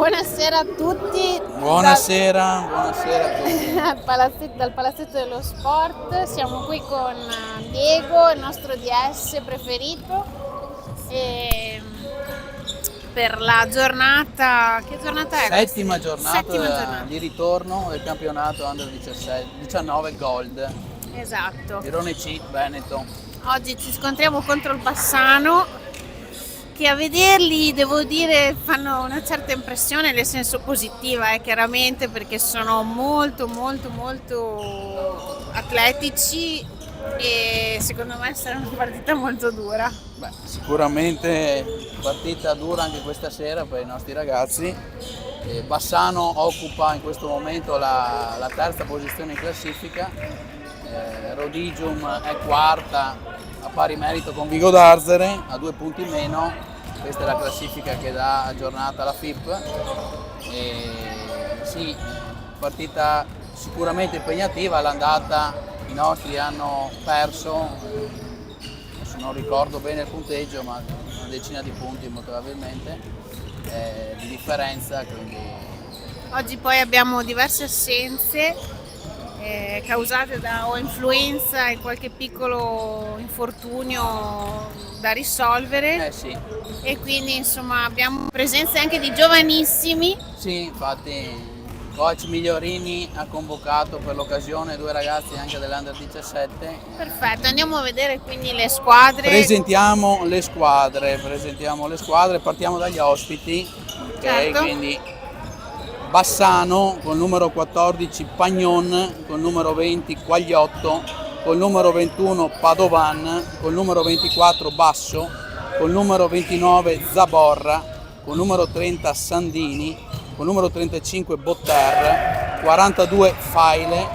Buonasera a tutti. Buonasera, buonasera a tutti. Dal Palazzetto dello Sport. Siamo qui con Diego, il nostro DS preferito, e per la giornata, che giornata è? Settima giornata Settima giornata. di ritorno del campionato Under 19 Gold. Esatto. Girone C, Veneto. Oggi ci scontriamo contro il Bassano, che a vederli, devo dire, fanno una certa impressione nel senso positiva, chiaramente, perché sono molto atletici e secondo me sarà una partita molto dura. Beh, sicuramente partita dura anche questa sera per i nostri ragazzi. Bassano occupa in questo momento la terza posizione in classifica. Rodigium è quarta a pari merito con Vigo d'Arzere, a 2 punti meno. Questa è la classifica che dà aggiornata la FIP. Sì, partita sicuramente impegnativa. All'andata i nostri hanno perso, adesso non ricordo bene il punteggio, ma una decina di punti molto probabilmente di differenza, quindi... Oggi poi abbiamo diverse assenze causate da o influenza e qualche piccolo infortunio da risolvere. Sì. E quindi insomma abbiamo presenze anche di giovanissimi. Sì, infatti il coach Migliorini ha convocato per l'occasione 2 ragazzi anche dell'Under 17. Perfetto, andiamo a vedere quindi le squadre. Presentiamo le squadre, partiamo dagli ospiti, ok? Certo. Quindi Bassano col numero 14 Pagnon, col numero 20 Quagliotto, col numero 21 Padovan, col numero 24 Basso, col numero 29 Zaborra, col numero 30 Sandini, col numero 35 Botter, 42 Faile,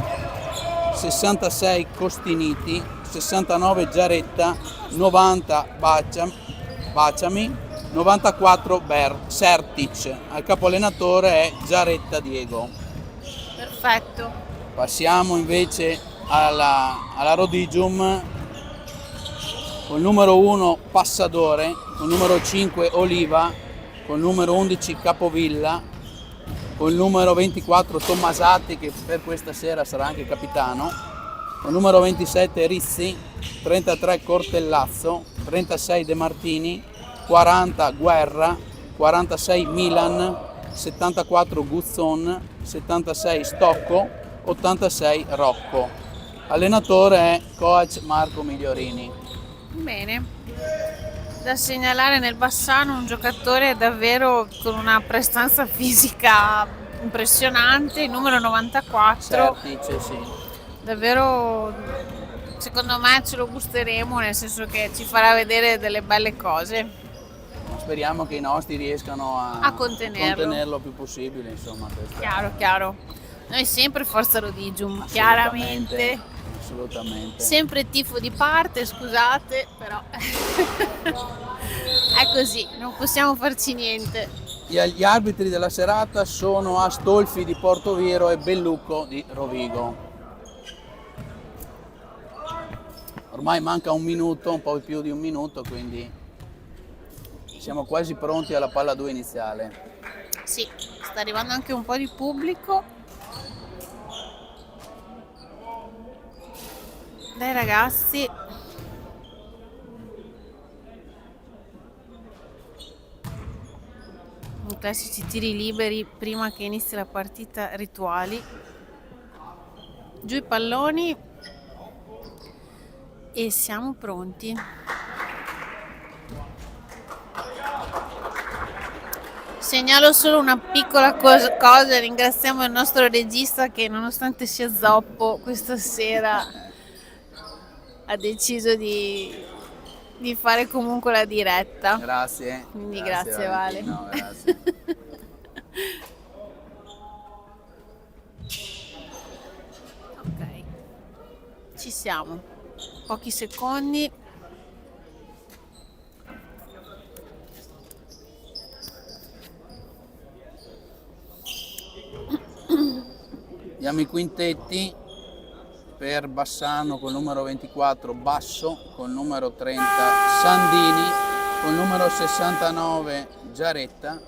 66 Costiniti, 69 Giaretta, 90 Baciami, 94 Sertic. Al capo allenatore è Giaretta Diego. Perfetto. Passiamo invece alla Rodigium, col numero 1 Passadore, col numero 5 Oliva, col numero 11 Capovilla, col numero 24 Tommasatti, che per questa sera sarà anche capitano, col numero 27 Rizzi, 33 Cortellazzo, 36 De Martini, 40 Guerra, 46 Milan, 74 Guzzon, 76 Stocco, 86 Rocco. Allenatore è coach Marco Migliorini. Bene. Da segnalare nel Bassano un giocatore davvero con una prestanza fisica impressionante, il numero 94. Sertic, sì. Davvero, secondo me ce lo gusteremo, nel senso che ci farà vedere delle belle cose. Speriamo che i nostri riescano A contenerlo il più possibile, insomma. Chiaro. Noi sempre Forza Rodigium, chiaramente. Assolutamente. Sempre tifo di parte, scusate, però è così, non possiamo farci niente. Gli arbitri della serata sono Astolfi di Portoviro e Bellucco di Rovigo. Ormai manca un minuto, un po' più di un minuto, quindi siamo quasi pronti alla palla 2 iniziale. Sì, sta arrivando anche un po' di pubblico. Dai ragazzi. I classici tiri liberi prima che inizi la partita rituali. Giù i palloni e siamo pronti. Segnalo solo una piccola cosa, ringraziamo il nostro regista che nonostante sia zoppo questa sera ha deciso di fare comunque la diretta. Grazie. Quindi grazie Vale. No, grazie. Ok, ci siamo. Pochi secondi. Diamo i quintetti. Per Bassano col numero 24 Basso, col numero 30 Sandini, col numero 69 Giaretta,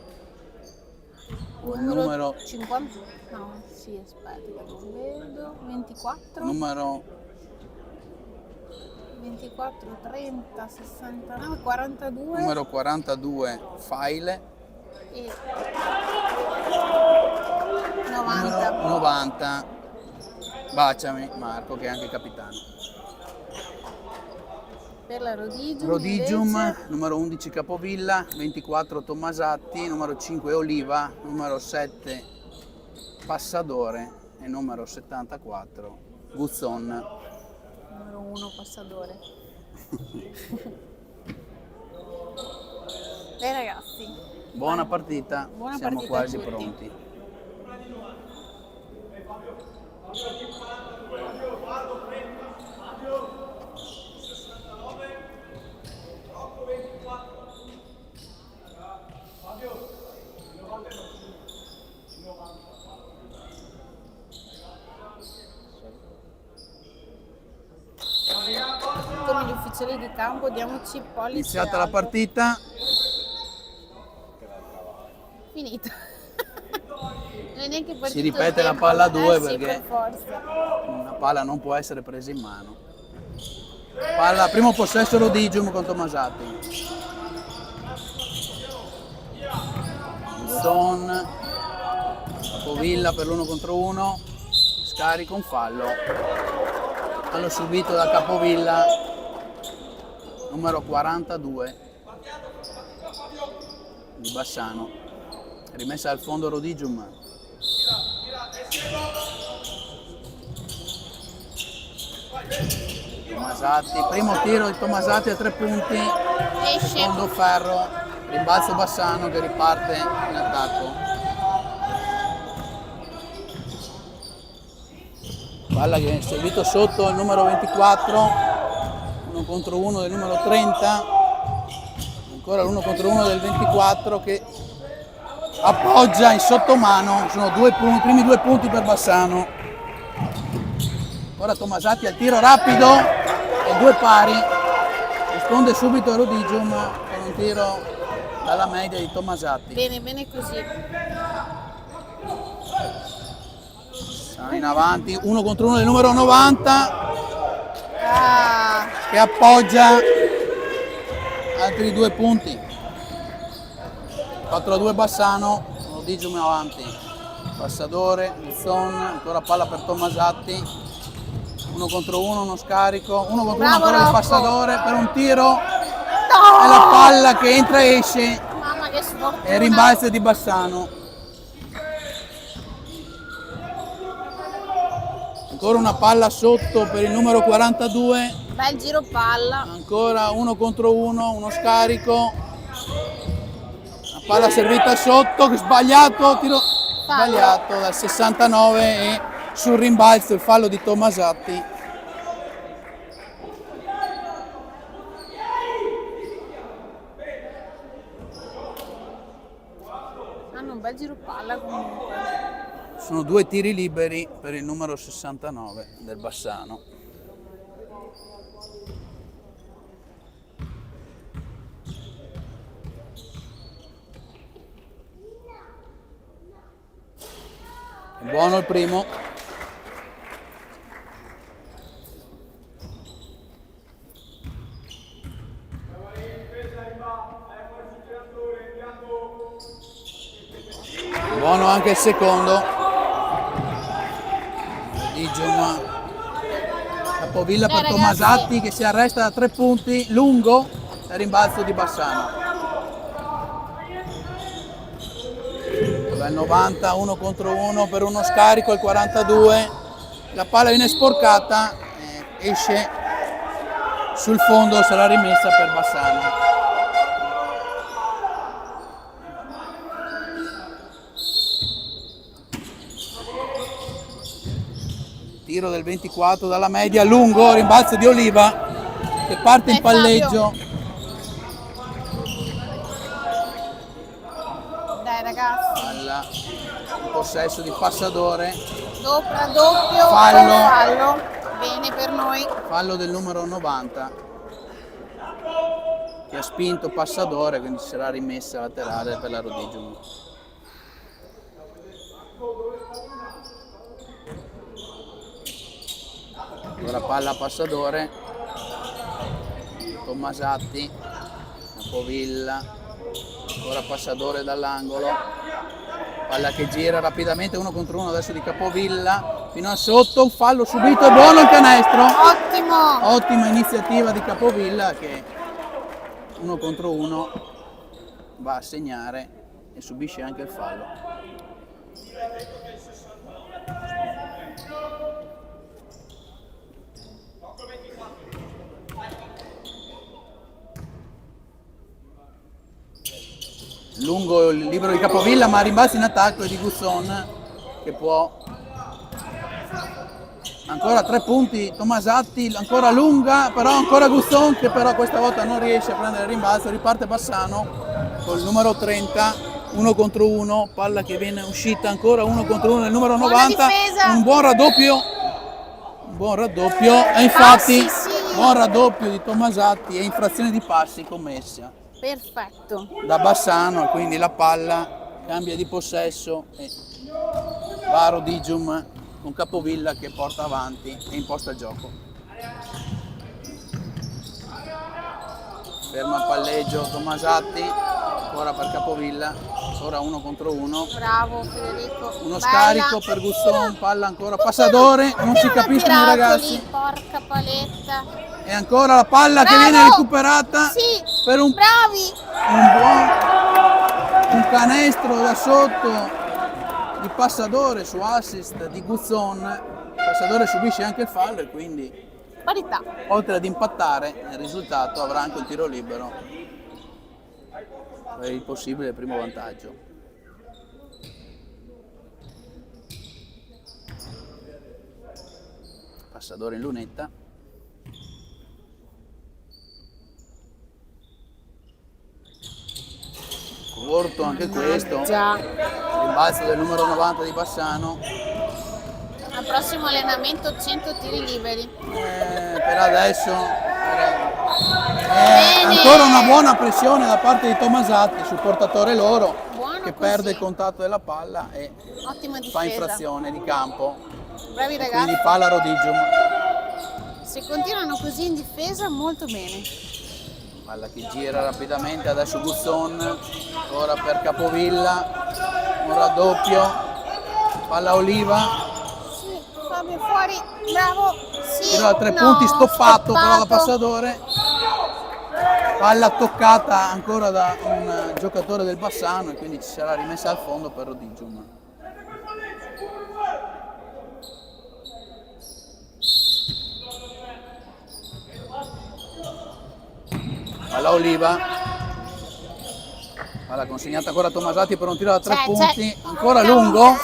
numero 50. No, sì, aspetta, che non vedo. 24. numero 24, 30, 69, 42 numero 42 Faile, e numero 90. 90 Baciami Marco, che è anche capitano. Per la Rodigium, Rodigium, invece, numero 11 Capovilla, 24 Tommasatti, numero 5 Oliva, numero 7 Passadore e numero 74 Guzzon. numero 1 Passadore. Beh ragazzi, Buona partita, Buona siamo partita a quasi tutti. pronti. come gli ufficiali di campo, diamoci pollice Iniziata la alto. partita, Finita. Non è neanche partito si il ripete la tempo. palla a due Sì, perché per forza. una palla non può essere presa in mano. Palla, primo possesso Rodigium con Tommasatti. Son, Capovilla per l'1 contro 1, scarica un fallo. Fallo subito da Capovilla, numero 42 di Bassano. Rimessa al fondo Rodigium. Tommasatti, primo tiro di Tommasatti a 3 punti, Esce. secondo ferro, rimbalzo Bassano che riparte in attacco. Palla che è servito sotto il numero 24, 1 contro 1 del numero 30, ancora l'1 contro 1 del 24 che appoggia in sottomano, sono i primi 2 punti per Bassano. Ora Tommasatti al tiro rapido e 2 pari, risponde subito Rodigium con un tiro dalla media di Tommasatti. Bene, bene così. In avanti, 1 contro 1 del numero 90 Ah, che appoggia altri 2 punti. 4-2 Bassano, Rodigium in avanti. Passadore, Guzzon, ancora palla per Tommasatti. 1 contro 1, uno scarico, 1 contro 1 Bravo, ancora il Rocco. Passadore per un tiro. no! E la palla che entra e esce Mamma che sfortuna. e rimbalzo di Bassano. Ancora una palla sotto per il numero 42, Bel giro palla. ancora 1 contro 1, uno scarico. La palla servita sotto, che sbagliato, tiro sbagliato dal 69 e sul rimbalzo il fallo di Tommasatti. Hanno un bel giro palla comunque. Sono 2 tiri liberi per il numero 69 del Bassano. È buono il primo. Buono anche il secondo. Rodigium, Capovilla per ragazzi. Tommasatti che si arresta da 3 punti, lungo, e rimbalzo di Bassano. Dal 90, 1 contro 1 per uno scarico, il 42, la palla viene sporcata, esce sul fondo, sarà rimessa per Bassano. Tiro del 24 dalla media, lungo, rimbalzo di Oliva che parte in palleggio. Dai ragazzi. Palla in possesso di Passadore, Doppio. Fallo. Fallo. Bene per noi. fallo del numero 90 che ha spinto Passadore, quindi sarà rimessa laterale per la Rodigium. Ora palla a Passadore, Tomasatti, Capovilla, ora Passadore dall'angolo, palla che gira rapidamente 1 contro 1 adesso di Capovilla, fino a sotto, un fallo subito, è buono il canestro! Ottimo! Ottima iniziativa di Capovilla che 1 contro 1 va a segnare e subisce anche il fallo. Lungo il libero di Capovilla, ma rimbalzo in attacco è di Gusson che può ancora 3 punti. Tomasatti ancora lunga, però ancora Gusson che però questa volta non riesce a prendere il rimbalzo. Riparte Bassano col numero 30, 1 contro 1, palla che viene uscita ancora 1 contro 1 nel numero 90, un buon raddoppio e infatti Passi, sì. buon raddoppio di Tomasatti e infrazione di passi commessa Perfetto. da Bassano, e quindi la palla cambia di possesso e va a Rodigium con Capovilla che porta avanti e imposta il gioco. Ferma il palleggio Tomasatti, ancora per Capovilla, ancora 1 contro 1. Bravo Federico. Uno Bella. scarico per Gusson, palla ancora Passadore, non si capiscono i ragazzi. Lì, porca paletta. E ancora la palla che Bravo! viene recuperata Sì, per un bravi. un canestro da sotto di Passadore su assist di Gusson. Passadore subisce anche il fallo e quindi Parità. oltre ad impattare il risultato avrà anche un tiro libero per il possibile primo vantaggio. Passadore in lunetta. Corto anche questo. Già. Rimbalzo del numero 90 di Bassano. Al prossimo allenamento 100 tiri liberi. Per adesso Bene. ancora una buona pressione da parte di Tomasatti sul portatore loro Buono che così. perde il contatto della palla e Ottima fa difesa. infrazione di campo, Bravi ragazzi. quindi palla Rodigium. Se continuano così in difesa molto bene. Palla che gira rapidamente, adesso Gusson, ora per Capovilla, un raddoppio, palla Oliva, Sì, Fabio fuori. Bravo. Sì. tiro da 3 No, punti stoppato però da Passadore, palla toccata ancora da un giocatore del Bassano e quindi ci sarà rimessa al fondo per Rodigium. Palla Oliva, palla consegnata ancora a Tomasatti per un tiro da 3 punti, ancora lungo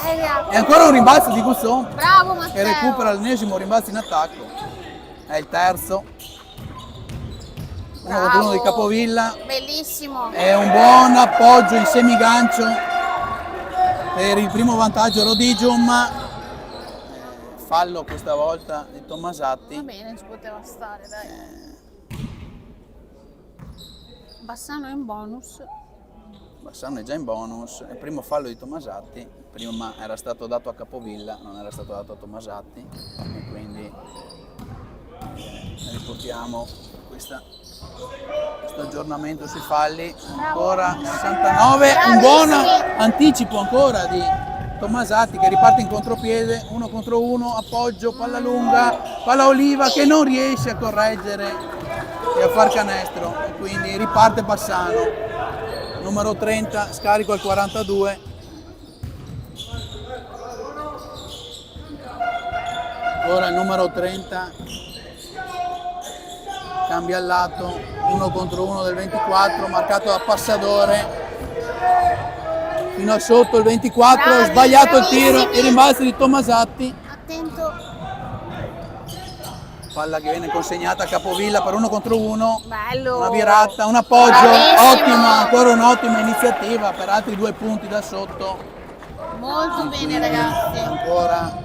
e ancora un rimbalzo di Gusson Bravo che Matteo. recupera l'ennesimo rimbalzo in attacco, è il terzo, 1 contro 1 di Capovilla, Bellissimo. è un buon appoggio in semigancio per il primo vantaggio Rodigium, fallo questa volta di Va Tomasatti. bene, ci poteva stare, dai. Bassano in bonus. Bassano è già in bonus, è il primo fallo di Tomasatti, prima era stato dato a Capovilla, non era stato dato a Tomasatti e quindi riportiamo questo aggiornamento sui falli, ancora 69, un buon anticipo ancora di Tomasatti che riparte in contropiede, 1 contro 1, appoggio, palla lunga, palla Oliva che non riesce a correggere e a far canestro e quindi riparte Bassano, numero 30, scarico al 42, ora il numero 30 cambia il lato, 1 contro 1 del 24, marcato da Passadore fino a sotto il 24, Bravi, sbagliato il tiro, bravissimi. il rimbalzo di Tomasatti, Attento. palla che viene consegnata a Capovilla per 1 contro 1, Bello. una virata, un appoggio, Bravissimo. ottima, ancora un'ottima iniziativa per altri 2 punti da sotto. Molto bene ragazzi. Ancora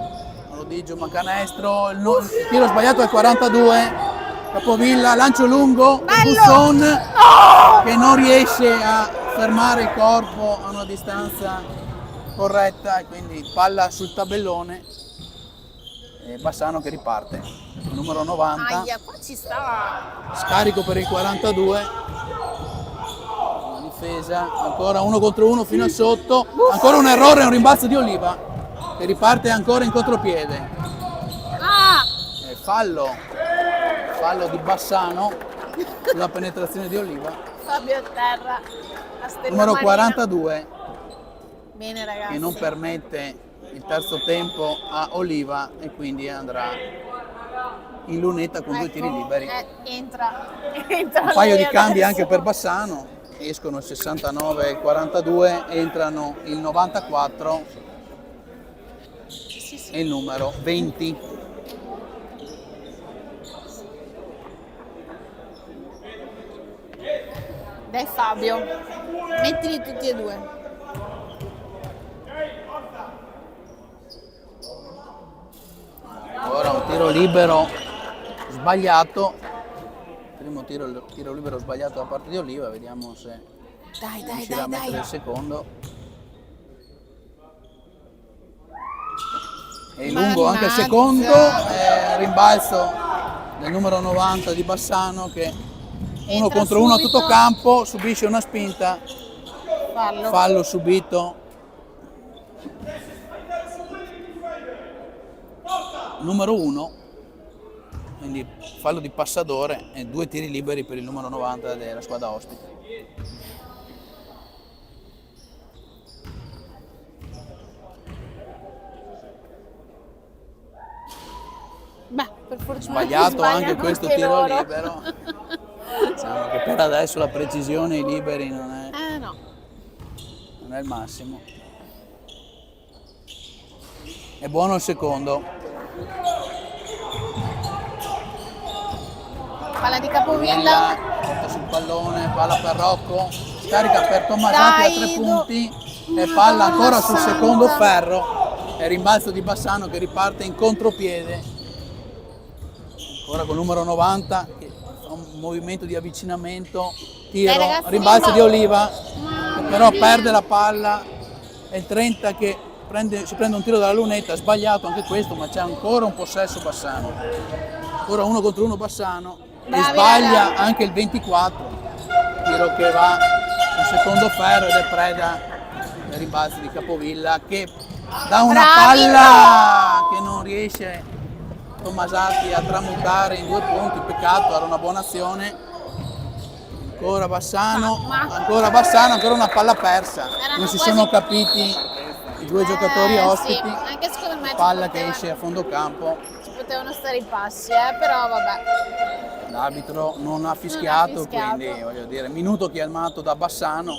Rodigium canestro, il tiro sbagliato al 42, Capovilla, lancio lungo, Bello. Gusson che non riesce a fermare il corpo a una distanza corretta e quindi palla sul tabellone e Bassano che riparte. Numero 90, Aia, qua ci stava. scarico per il 42, difesa, ancora 1 contro 1 fino a sotto, ancora un errore, un rimbalzo di Oliva che riparte ancora in contropiede. Ah! Fallo di Bassano sulla penetrazione di Oliva. Fabio a terra. La stella Numero marina. 42 Bene ragazzi. che non permette il terzo tempo a Oliva e quindi andrà in lunetta con 2 tiri liberi. Entra Un paio lei di cambi adesso. anche per Bassano, escono il 69 e il 42, entrano il 94 Sì. e il numero 20. Dai Fabio, mettili tutti e due. Ora un tiro libero sbagliato, primo tiro libero sbagliato da parte di Oliva, vediamo se Dai, riuscirà a mettere il secondo. È lungo anche il Mannaggia. secondo, rimbalzo del numero 90 di Bassano che uno Entra contro uno a tutto subito. campo, subisce una spinta, Fallo. fallo subito. Numero 1, quindi fallo di Passadore e 2 tiri liberi per il numero 90 della squadra ospite. Beh, per fortuna Sbagliato sbagliano anche questo anche tiro loro. libero. Diciamo che per adesso la precisione ai liberi non No. è il massimo. È buono il secondo. Palla di Capovilla. Villa porta sul pallone, palla per Rocco, scarica per Tommasati a 3 Dai, punti e palla ancora sul Santa. secondo ferro e rimbalzo di Bassano che riparte in contropiede, ancora con il numero 90 che fa un movimento di avvicinamento, tiro, Dai, ragazzi, rimbalzo di vivo. Oliva che però perde la palla e il 30 che si prende un tiro dalla lunetta, sbagliato anche questo, ma c'è ancora un possesso Bassano, ancora 1 contro 1 Bassano e Bravi, sbaglia raga. anche il 24, tiro che va sul secondo ferro ed è preda dei rimbalzi di Capovilla che dà una Bravi, palla che non riesce Tommasati a tramutare in 2 punti, peccato, era una buona azione. Ancora Bassano, ancora Bassano, ancora una palla persa, Erano non si quasi- sono capiti i 2 giocatori ospiti, Sì, anche secondo me palla che esce a fondo campo. ci potevano stare i passi, però vabbè. L'arbitro non ha fischiato, fischiato. quindi voglio dire, minuto chiamato da Bassano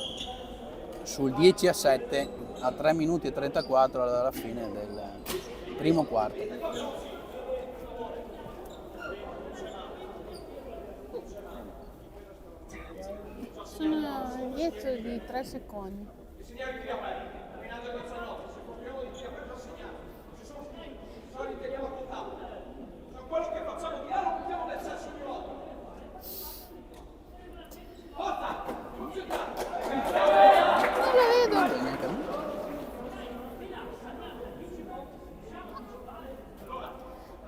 sul 10-7 a 3 minuti e 34 alla fine del primo quarto. Sono dietro di 3 secondi. Non lo vedo.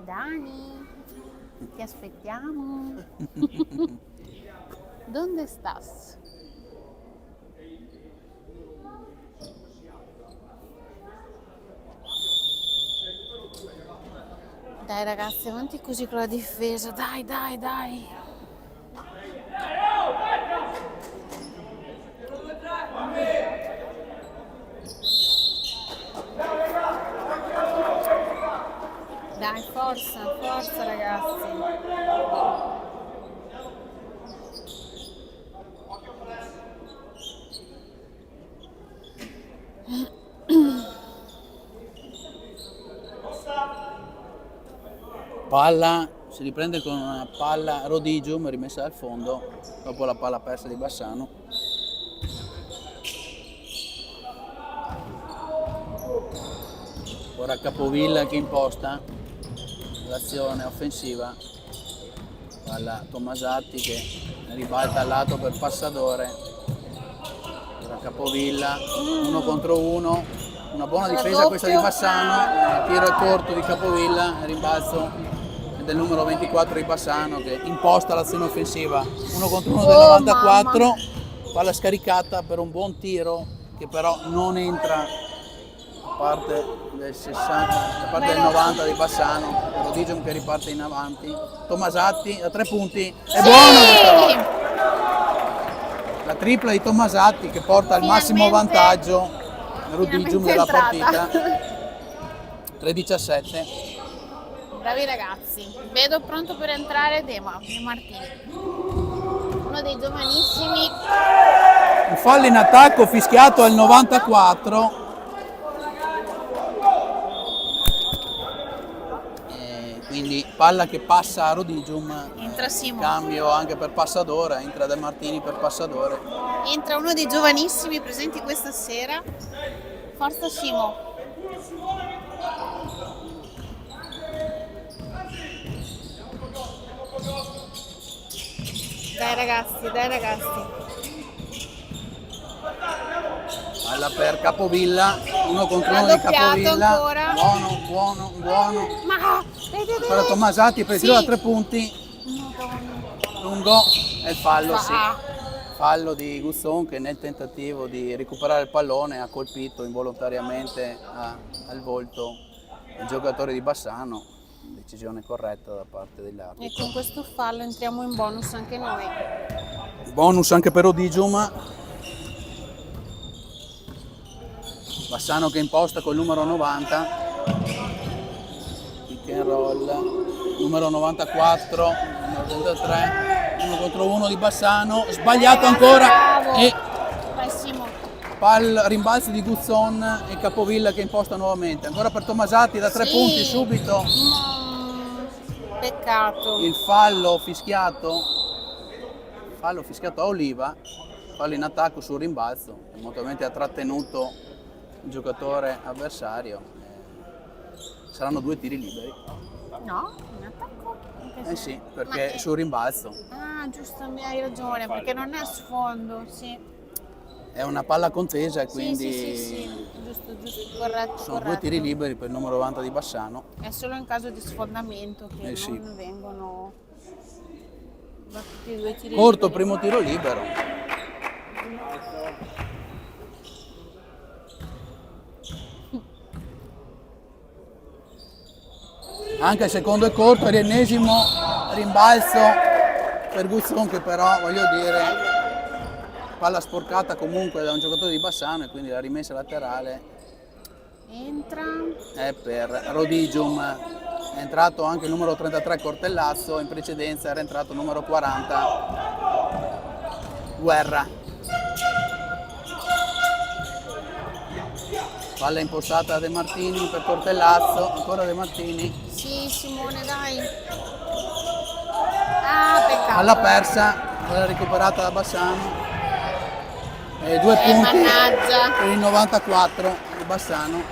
Dani, ti aspettiamo. ¿Dónde estás? Dai ragazzi, avanti così con la difesa, dai, dai, dai. Dai, forza, forza ragazzi. Palla, si riprende con una palla Rodigium rimessa dal fondo dopo la palla persa di Bassano. Ora Capovilla che imposta l'azione offensiva, palla Tommasati che ribalta al lato per Passadore. Ora Capovilla, 1 contro 1, una buona difesa questa di Bassano, tiro è corto di Capovilla, rimbalzo del numero 24 di Bassano che imposta l'azione offensiva. 1 contro 1 del 94, palla scaricata per un buon tiro che però non entra da parte del 60, da parte del 90 di Bassano. Rodigium che riparte in avanti. Tomasatti da 3 punti, è buono questa volta. La tripla di Tomasatti che porta al massimo vantaggio Rodigium della partita. 3-17. Bravi ragazzi. Vedo pronto per entrare De Martini. Uno dei giovanissimi. Un fallo in attacco fischiato al 94. Quindi palla che passa a Rodigium. Entra Simo. Cambio anche per Passadore, entra De Martini per Passadore. Entra uno dei giovanissimi presenti questa sera. Forza Simo. Dai ragazzi, dai ragazzi. Palla per Capovilla, 1 contro 1 di Raddoppiato Capovilla. ancora. Buono. Ma Per Tomasatti per il tiro da 3 punti. Madonna. Lungo è il fallo, sì. Ah. Fallo di Gusson che nel tentativo di recuperare il pallone ha colpito involontariamente al volto il giocatore di Bassano. Decisione corretta da parte degli arbitri. E con questo fallo entriamo in bonus anche noi. Bonus anche per Rodigium. Bassano che imposta col numero 90. Pick and roll. Numero 94, numero 33. 1 contro 1 di Bassano. Sbagliato ancora. Bravo. E Vai Simo. rimbalzo di Guzon e Capovilla che imposta nuovamente. Ancora per Tomasatti da 3 Sì. punti subito. Peccato. Il fallo fischiato a Oliva, fallo in attacco sul rimbalzo, eventualmente ha trattenuto il giocatore avversario. Saranno 2 tiri liberi. No, in attacco? Eh sì, perché sul rimbalzo. Ah, giusto, hai ragione, perché non è a sfondo, sì. È una palla contesa e quindi Sì. Giusto, corretto. sono 2 tiri liberi per il numero 90 di Bassano. È solo in caso di sfondamento che Sì. non vengono battuti 2 tiri Corto liberi. primo tiro libero. Anche il secondo è corto, l'ennesimo rimbalzo per Guzon che però, voglio dire, palla sporcata comunque da un giocatore di Bassano e quindi la rimessa laterale Entra. è per Rodigium. È entrato anche il numero 33 Cortellazzo, in precedenza era entrato il numero 40 Guerra. Palla impostata da De Martini per Cortellazzo, ancora De Martini. Sì, Simone, dai. Ah, peccato. Palla persa, palla recuperata da Bassano. E 2 punti mannaggia. per il 94 di Bassano.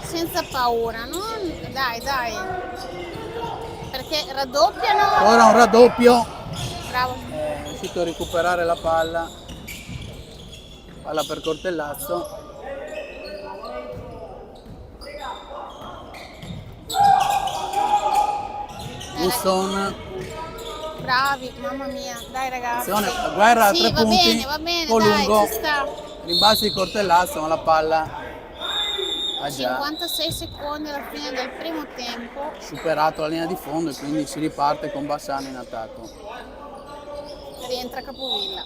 Senza paura, no? Dai. Perché raddoppiano. Ora un raddoppio, Bravo. è riuscito a recuperare la palla. Palla per Cortellazzo. Gusson. Bravi, mamma mia, dai ragazzi. Attenzione, Guerra a Sì, 3 va punti. bene, va bene, Un po' dai, lungo. ci sta. Rimbalzo di Cortellazzo, ma la palla ha già 56 secondi alla fine del primo tempo. superato la linea di fondo e quindi si riparte con Bassano in attacco. Rientra Capovilla.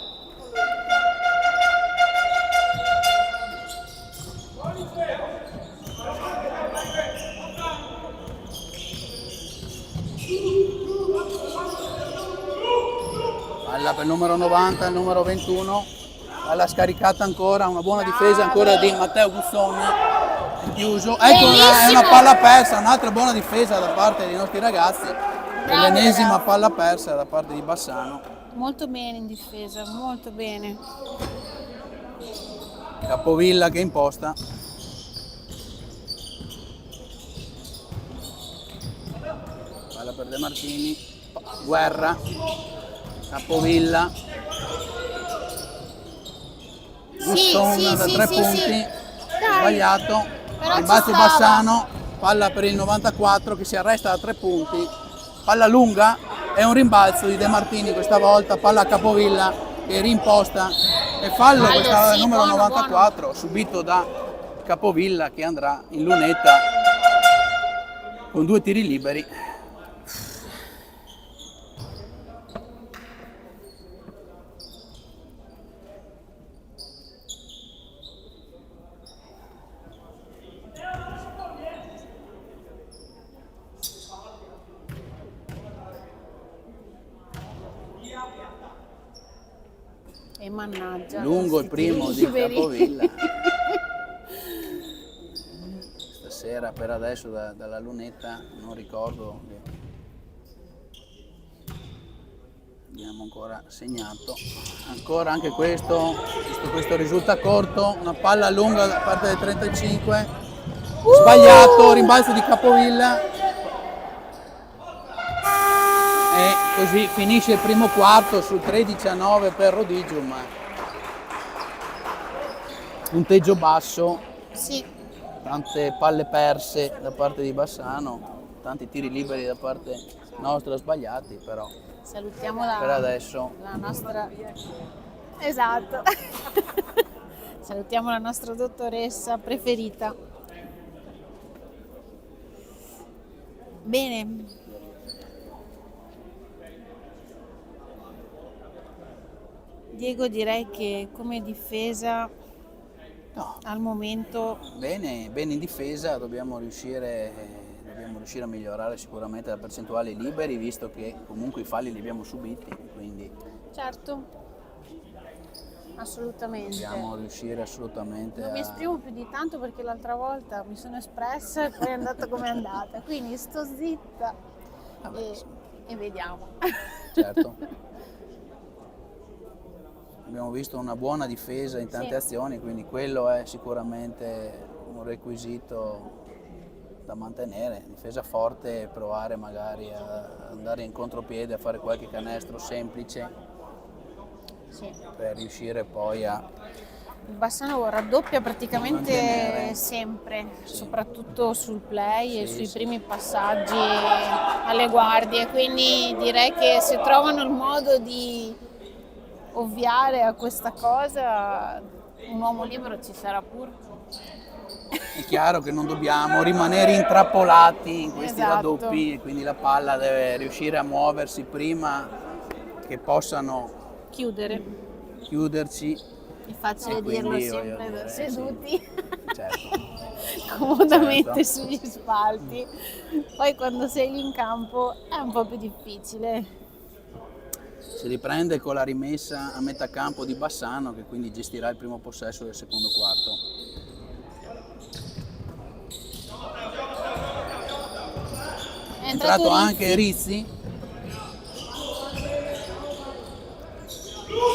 Palla per il numero 90, il numero 21. Palla scaricata ancora, una buona difesa ancora di Matteo Gusson. Chiuso. Ecco, è una Bellissimo! palla persa, un'altra buona difesa da parte dei nostri ragazzi. E l'ennesima ragazzi. palla persa da parte di Bassano. Molto bene in difesa, molto bene. Capovilla che imposta. Palla per De Martini. Guerra. Capovilla. Gusson da 3 punti, Dai. sbagliato, Però rimbalzo ci stava. Bassano, palla per il 94 che si arresta da 3 punti, palla lunga e un rimbalzo di De Martini questa volta, palla a Capovilla che rimposta e fallo, Fallo, questa sì, numero buono, 94 subito da Capovilla che andrà in lunetta con 2 tiri liberi. E mannaggia. Lungo il questi primo tiri di liberi. Capovilla. Stasera per adesso dalla lunetta non ricordo che abbiamo ancora segnato. Ancora anche questo risulta corto, una palla lunga da parte del 35, sbagliato, rimbalzo di Capovilla e così finisce il primo quarto sul 13-9 per Rodigium. Punteggio basso, Sì, tante palle perse da parte di Bassano, tanti tiri liberi da parte nostra sbagliati, però salutiamo per adesso la nostra... Esatto. Salutiamo la nostra dottoressa preferita. Bene. Diego, direi che come difesa no, al momento bene in difesa, dobbiamo riuscire a migliorare sicuramente la percentuale liberi, visto che comunque i falli li abbiamo subiti, quindi certo, assolutamente. dobbiamo riuscire assolutamente Non mi a... esprimo più di tanto perché l'altra volta mi sono espressa e poi è andata come è andata, quindi sto zitta Vabbè, e vediamo. certo. Abbiamo visto una buona difesa in tante Sì. azioni, quindi quello è sicuramente un requisito da mantenere. Difesa forte e provare magari a andare in contropiede, a fare qualche canestro semplice Sì. per riuscire poi a... Il Bassano raddoppia praticamente Mantenere. sempre, soprattutto sul play e Sì, sui sì. primi passaggi alle guardie, quindi direi che se trovano il modo di ovviare a questa cosa, un uomo libero ci sarà pure. È chiaro che non dobbiamo rimanere intrappolati in questi Esatto. raddoppi e quindi la palla deve riuscire a muoversi prima che possano Chiudere, chiuderci. è facile E quindi, dirlo sempre voglio da dire, seduti, Certo. comodamente Certo. sugli spalti, poi quando sei lì in campo è un po' più difficile. Si riprende con la rimessa a metà campo di Bassano che quindi gestirà il primo possesso del secondo quarto. È entrato anche Rizzi,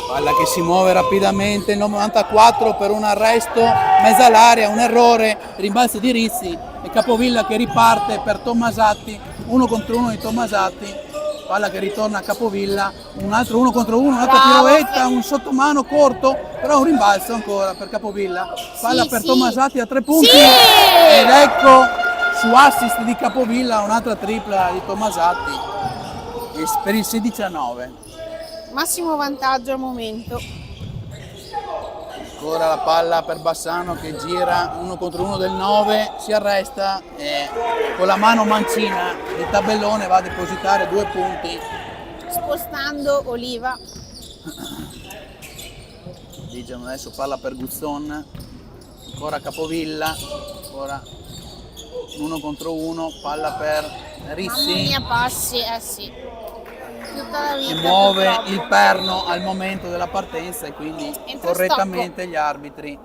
palla che si muove rapidamente, il 94 per un arresto, mezza all'area, un errore, rimbalzo di Rizzi e Capovilla che riparte per Tommasatti, 1 contro 1 di Tommasatti, palla che ritorna a Capovilla, un altro 1 contro 1, un'altra pirouetta, un sottomano corto, però un rimbalzo ancora per Capovilla, palla per Tommasatti a 3 punti ed ecco su assist di Capovilla un'altra tripla di Tommasatti per il 16-9. Massimo vantaggio al momento. Ancora la palla per Bassano che gira 1 contro 1 del 9, si arresta e con la mano mancina di tabellone va a depositare 2 punti. Spostando Oliva. Diciamo adesso palla per Gusson, ancora Capovilla, ancora 1 contro 1, palla per Mamma Rizzi mia, passi, sì. Tutta la che vita, muove purtroppo. il perno al momento della partenza e quindi Entra correttamente gli arbitri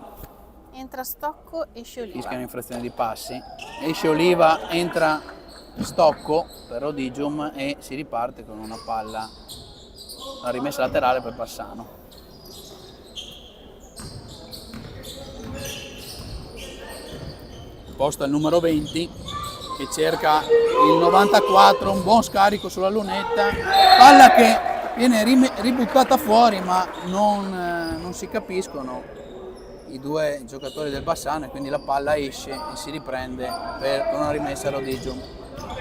Entra Stocco, esce Oliva. fischiano infrazione di passi. Esce Oliva, entra Stocco per Rodigium e si riparte con una palla, una rimessa laterale per Bassano. Posta il numero 20 che cerca il 94, un buon scarico sulla lunetta, palla che viene ributtata fuori ma non si capiscono i due giocatori del Bassano e quindi la palla esce e si riprende per una rimessa a Rodigium.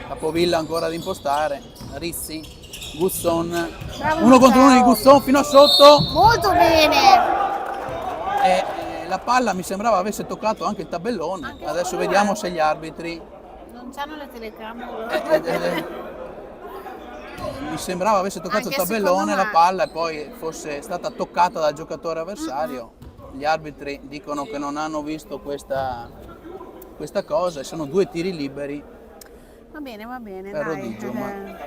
Capovilla ancora ad impostare, Rizzi, Gusson, Bravo, uno contro uno di Matteo. Gusson fino a sotto Molto bene! e la palla mi sembrava avesse toccato anche il tabellone. Anche Adesso quello vediamo è. se gli arbitri Non c'hanno le telecamere. mi sembrava avesse toccato Anche il tabellone secondo me. la palla e poi fosse stata toccata dal giocatore avversario. Gli arbitri dicono che non hanno visto questa cosa e sono 2 tiri liberi. Va bene, Per dai. Rodigium.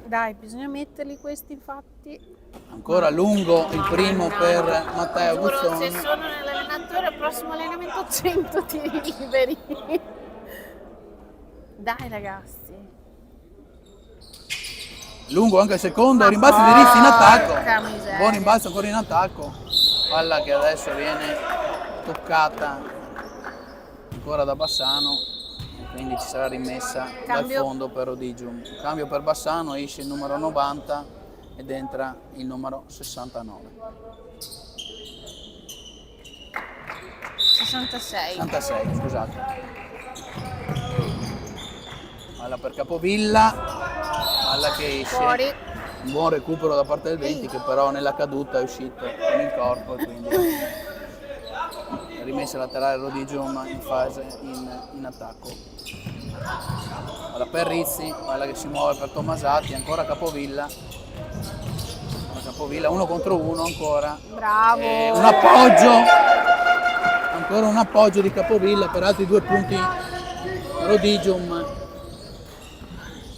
Dai, bisogna metterli questi infatti. Ancora lungo il primo per Matteo Giuro, se Gusson. sono nell'allenatore, al prossimo allenamento 100 tiri liberi. Dai ragazzi. Lungo anche il secondo, rimbalzo di Rizzi in attacco. Porca miseria. Buon rimbalzo ancora in attacco. Palla che adesso viene toccata ancora da Bassano. Quindi ci sarà rimessa dal Cambio. fondo per Rodigium. Cambio per Bassano, esce il numero 90 ed entra il numero 69. 66. 66, scusate. Palla per Capovilla, palla che esce. Fuori. Un buon recupero da parte del 20 che però nella caduta è uscito con il corpo e quindi rimessa laterale Rodigium in fase in attacco. Palla per Rizzi, palla che si muove per Tomasati, ancora Capovilla. Capovilla 1 contro 1 ancora. Bravo. Un appoggio, ancora un appoggio di Capovilla per altri 2 punti Rodigium.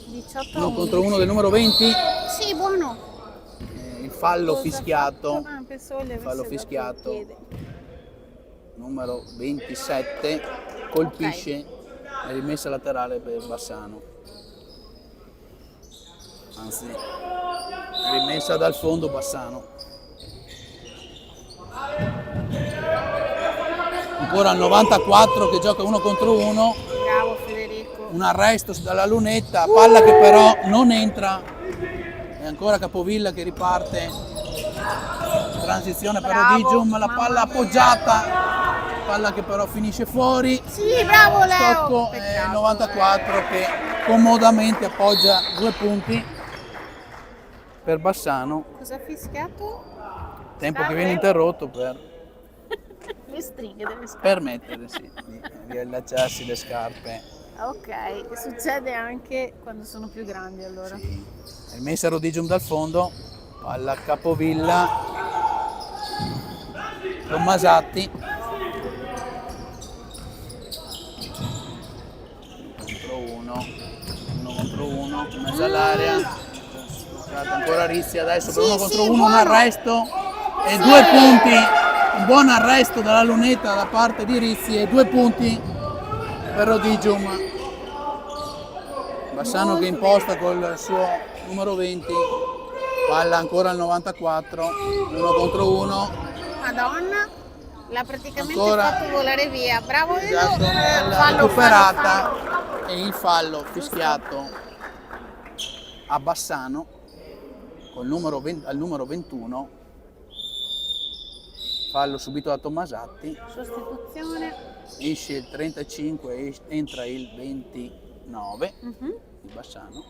18 1 contro 1 del numero 20. Sì, buono. Il fallo Cosa ha fischiato. fatto? Ah, pensavo gli avesse Fallo dato il fischiato. piede. Numero 27 colpisce la rimessa laterale per Bassano. Anzi, rimessa dal fondo Bassano. Ancora al 94 che gioca 1 contro 1. Bravo Federico. Un arresto dalla lunetta, palla che però non entra. E ancora Capovilla che riparte. Transizione per Bravo, Rodigium, la mamma palla mia. appoggiata. Palla che però finisce fuori. Sì, bravo Leo. Stocco Peccato, 94 che comodamente appoggia 2 punti per Bassano. Cosa ha fischiato? Tempo che Scarpe? viene interrotto per Le stringhe delle scarpe. permettere di allacciarsi le scarpe. Ok, succede anche quando sono più grandi allora. Sì. Rimessa Rodigium dal fondo, palla Capovilla, Tommasatti. Uno contro uno, in mezzo all'area. Ancora Rizzi adesso per Sì, 1 contro sì, 1, un buono. arresto e Sì. 2 punti. Un buon arresto dalla lunetta da parte di Rizzi e 2 punti per Rodigium. Bassano Molto che imposta col suo numero 20, palla ancora al 94, 1 contro 1. Madonna, l'ha praticamente Ancora. fatto volare via. Bravo Leo. Esatto, palla Fallo, recuperata fallo. e il fallo fischiato a Bassano col numero al numero 21. Fallo subito da Tommasatti, Sostituzione. esce il 35 e entra il 29 Mhm. di Bassano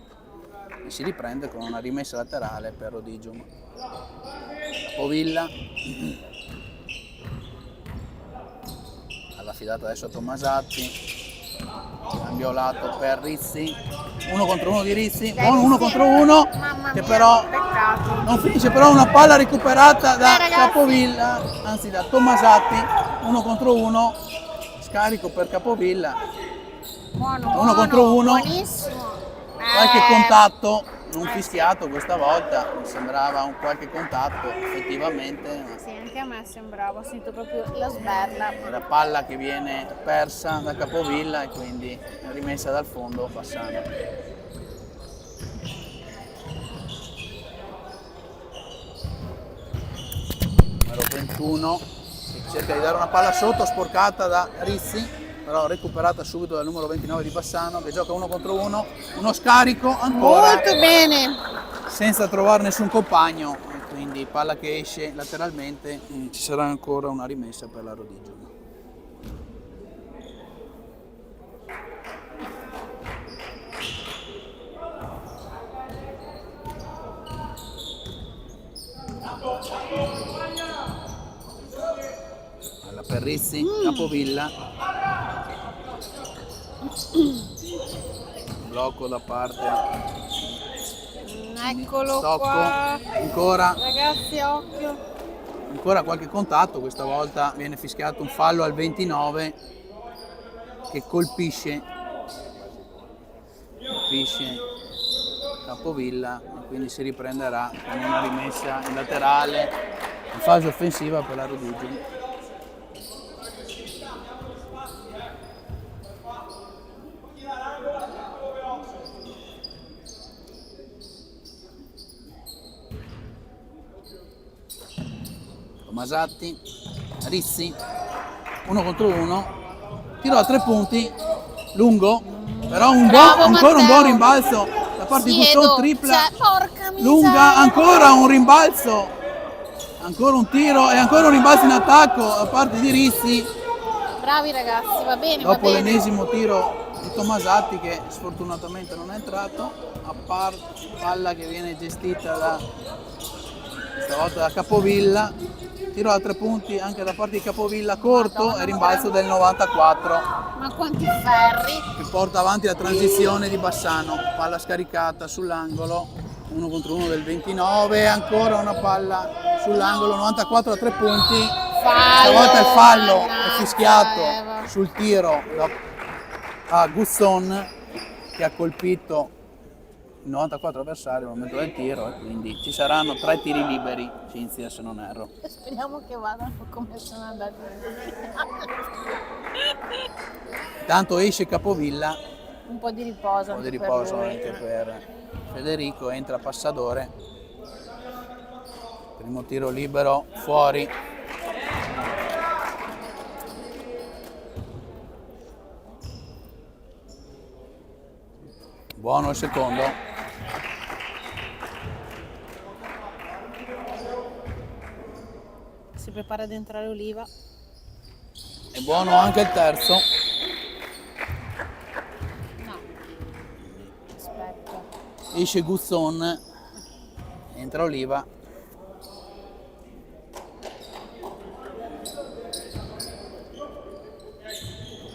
e si riprende con una rimessa laterale per Rodigium. Capovilla alla fidata adesso a Tommasatti, cambio lato per Rizzi, 1 contro 1 di Rizzi, buono 1 contro 1 Mamma che mia, però peccato. non finisce, però una palla recuperata da ragazzi. Capovilla, anzi da Tommasatti, 1 contro 1, scarico per Capovilla, Buono, 1 buono, contro 1, buonissimo. qualche contatto, non fischiato questa volta, mi sembrava un qualche contatto effettivamente, ma Sì, anche a me sembrava, ho sentito proprio la sberla. la palla che viene persa da Capovilla e quindi rimessa dal fondo Bassano. Numero 21 che cerca di dare una palla sotto, sporcata da Rizzi, però recuperata subito dal numero 29 di Bassano che gioca 1 contro 1, uno scarico ancora Molto bene. senza trovare nessun compagno. quindi palla che esce lateralmente, ci sarà ancora una rimessa per la Rodigium. Palla per Rizzi, Capovilla, blocco da parte. Eccolo Tocco, qua. ancora Ragazzi, occhio. qualche contatto, questa volta viene fischiato un fallo al 29 che colpisce Capovilla e quindi si riprenderà con una rimessa in laterale in fase offensiva per la Rodigium. Masatti, Rizzi, 1 contro 1, tiro a 3 punti, lungo, però Bravo, ancora un Matteo. buon rimbalzo da parte di Siedo. Gusson, tripla, Cioè, porca miseria. lunga, ancora un rimbalzo, ancora un tiro e ancora un rimbalzo in attacco da parte di Rizzi, Bravi ragazzi, va bene, va dopo bene. l'ennesimo tiro di Tomasatti che sfortunatamente non è entrato, palla che viene gestita stavolta da Capovilla, tiro a 3 punti anche da parte di Capovilla, corto, Madonna, e rimbalzo del 94 Ma quanti ferri. che porta avanti la transizione di Bassano, palla scaricata sull'angolo, 1 contro 1 del 29, ancora una palla sull'angolo, 94 a 3 punti, stavolta il fallo è fischiato sul tiro a Gusson che ha colpito il 94 avversario al momento del tiro e quindi ci saranno 3 tiri liberi, Cinzia, se non erro. Speriamo che vadano come sono andati. Intanto esce Capovilla, Un po' di riposo. un po' di anche riposo per lui. anche per Federico, entra Passadore, primo tiro libero fuori. Buono il secondo. Si prepara ad entrare Oliva. È buono anche il terzo. No. Aspetta. Esce Gusson, entra Oliva.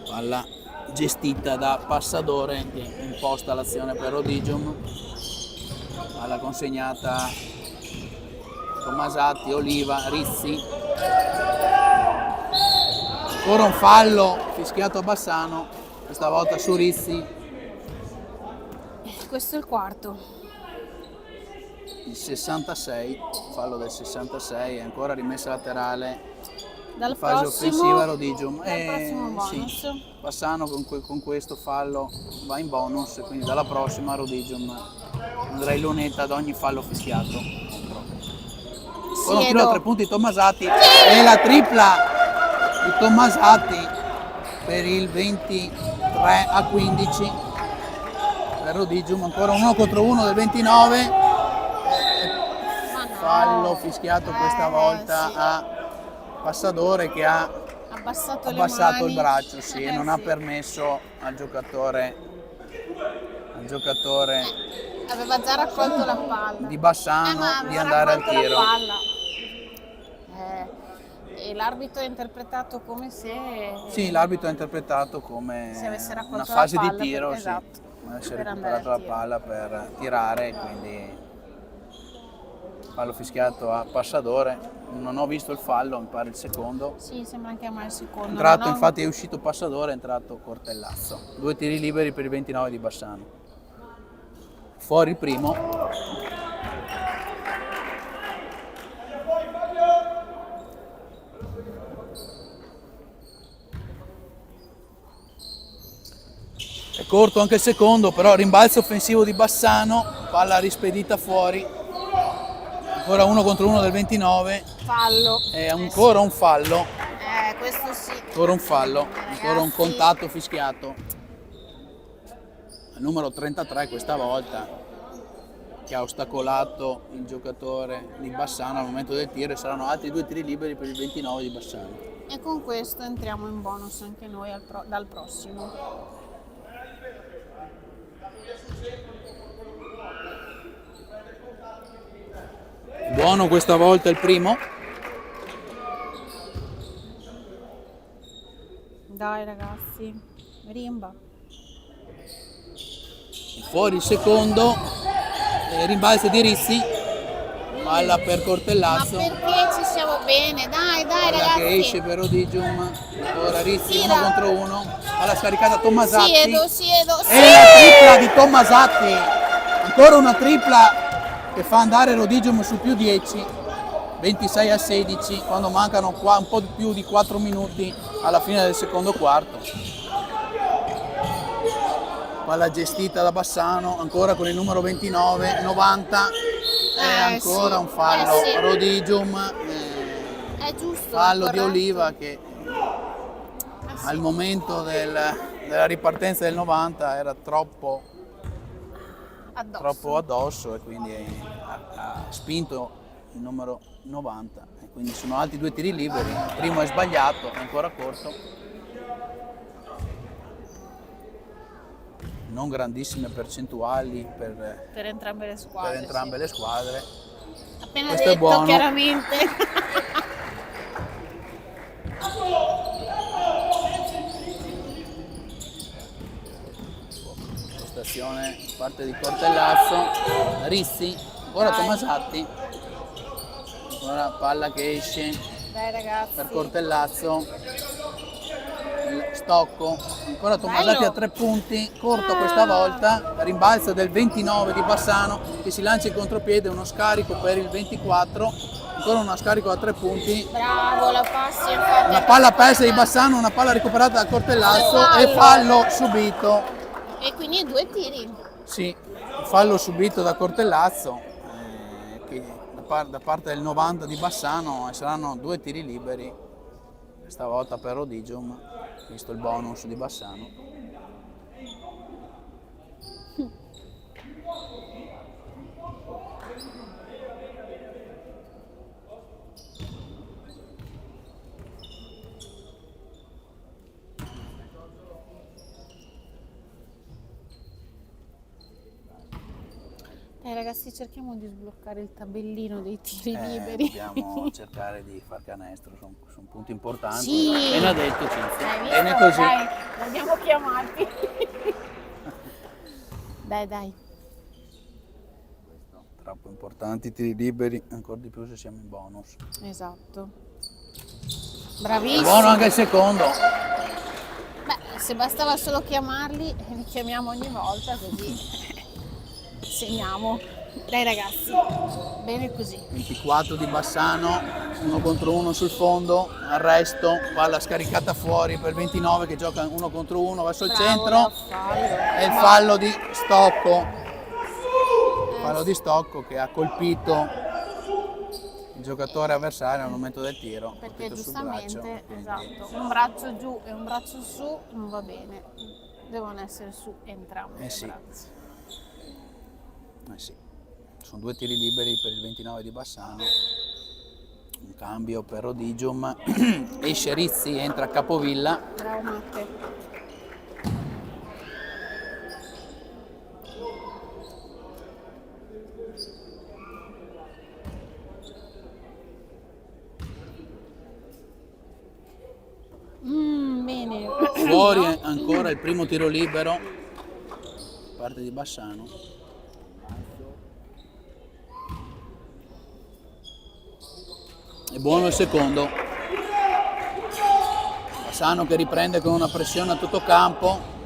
Palla gestita da Passadore che imposta l'azione per Rodigium. Palla consegnata Tomasatti, Oliva, Rizzi. Ancora un fallo fischiato a Bassano, questa volta su Rizzi. Questo è il quarto. Il 66, fallo del 66, ancora rimessa laterale. Dal In fase prossimo, offensiva Rodigium. dal prossimo bonus. Sì, Bassano con questo fallo va in bonus, quindi dalla prossima Rodigium andrà in lunetta ad ogni fallo fischiato. Con un tiro a 3 punti di Tomasatti e la tripla di Tomasatti per il 23 a 15 per Rodigium, ancora 1 contro 1 del 29. Ma no. Fallo fischiato questa volta sì. a Passadore che ha Abbassato abbassato le il mani. braccio, sì, e non ha Sì. permesso al giocatore Aveva già raccolto la palla. di Bassano ma di aveva andare al raccolto la tiro. palla. E l'arbitro ha interpretato come se Sì, l'arbitro ha interpretato come Se avesse raccolto una la fase palla, di tiro, per- sì, esatto, come avesse per andare recuperato al la tiro. palla per tirare, quindi fallo fischiato a Passadore. Non ho visto il fallo, mi pare il secondo. Sì, sembra anche a me il secondo. È entrato, No, infatti è uscito Passadore, è entrato Cortellazzo. 2 tiri liberi per il 29 di Bassano. Fuori il primo. È corto anche il secondo, però rimbalzo offensivo di Bassano, palla rispedita fuori. Ancora 1 contro 1 del 29 fallo. e ancora un fallo. Questo sì. Ancora un fallo, ancora un Ragazzi. contatto fischiato. Il numero 33 questa volta. che ha ostacolato il giocatore di Bassano al momento del tiro, e saranno altri 2 tiri liberi per il 29 di Bassano. E con questo entriamo in bonus anche noi dal prossimo. Buono questa volta il primo. Dai ragazzi, rimba. Fuori il secondo, rimbalzo di Rissi, palla per Ma Cortellazzo, perché ci siamo bene? Dai, palla ragazzi. che esce per Odigium, ora Rissi Tira. 1 contro 1, palla scaricata Tommasatti, Siedo. e la tripla di Tommasatti, ancora una tripla che fa andare Rodigium su più 10, 26-16, quando mancano qua un po' più di 4 minuti alla fine del secondo quarto. Palla gestita da Bassano, ancora con il numero 29, 90, e ancora sì. un fallo, Sì. Rodigium, È giusto. fallo è di corretto. Oliva che Sì. al momento della ripartenza del 90 era troppo addosso, e quindi ha spinto il numero 90, e quindi sono altri 2 tiri liberi, il primo è sbagliato, è ancora corto. Non grandissime percentuali Per entrambe le per squadre. entrambe le squadre. Appena Questo è detto, buono. chiaramente. Postazione parte di Cortellazzo, Rissi, ora Dai. Tommasatti, ora palla che esce Dai ragazzi. per Cortellazzo, Stocco, ancora Tommasatti Bello. a 3 punti, corto questa volta, rimbalzo del 29 di Bassano che si lancia in contropiede, uno scarico per il 24, ancora uno scarico a 3 punti, Bravo, la passi infatti. una palla persa di Bassano, una palla recuperata da Cortellazzo e fallo subito. E quindi 2 tiri. Sì, fallo subito da Cortellazzo, che da parte del 90 di Bassano, e saranno 2 tiri liberi, stavolta per Rodigium, visto il bonus di Bassano. Ragazzi, cerchiamo di sbloccare il tabellino dei tiri liberi. Dobbiamo cercare di far canestro, sono punti importanti. Sì. Bene detto, Cinzia. Hai visto? Bene così. Dai, li abbiamo chiamati. Dai. Troppo importanti i tiri liberi, ancora di più se siamo in bonus. Esatto. Bravissimo. Buono anche il secondo. Beh, se bastava solo chiamarli, li chiamiamo ogni volta così segniamo. Dai ragazzi, bene così. 24 di Bassano, 1 contro 1 sul fondo, arresto, palla scaricata fuori per 29 che gioca 1 contro 1 verso il centro, e il fallo di Stocco, che ha colpito il giocatore avversario al momento del tiro, Perché colpito sul braccio, giustamente, quindi- esatto, un braccio giù e un braccio su non va bene, devono essere su entrambi i sì. bracci. Sì. Sono 2 tiri liberi per il 29 di Bassano, un cambio per Rodigium, esce Rizzi, entra Capovilla, Bravo Matte. Bene. fuori ancora il primo tiro libero, parte di Bassano. È buono il secondo. Bassano che riprende con una pressione a tutto campo.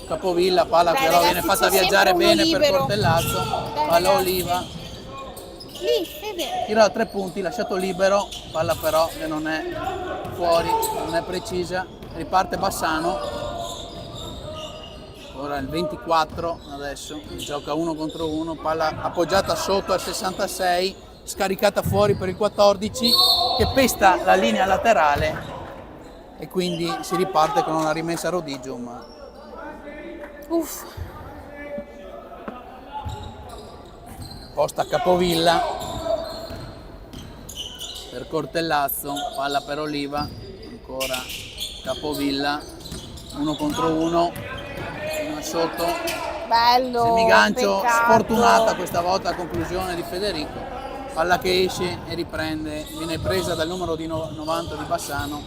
Capovilla, palla Dai, però ragazzi, viene fatta c'è viaggiare sempre uno bene per libero. Cortellazzo. Dai, Palla ragazzi. Oliva. Lì, Fede. Tiro a 3 punti, lasciato libero. Palla però che non è fuori, non è precisa. Riparte Bassano. Ora il 24 adesso, gioca 1 contro 1, palla appoggiata sotto al 66, scaricata fuori per il 14 che pesta la linea laterale e quindi si riparte con una rimessa a Rodigium. Uff. Posta Capovilla per Cortellazzo, palla per Oliva, ancora Capovilla, 1 contro 1, fino a sotto. Bello. Semigancio, peccato. sfortunata questa volta a conclusione di Federico, palla che esce e riprende, viene presa dal numero di 90 di Bassano.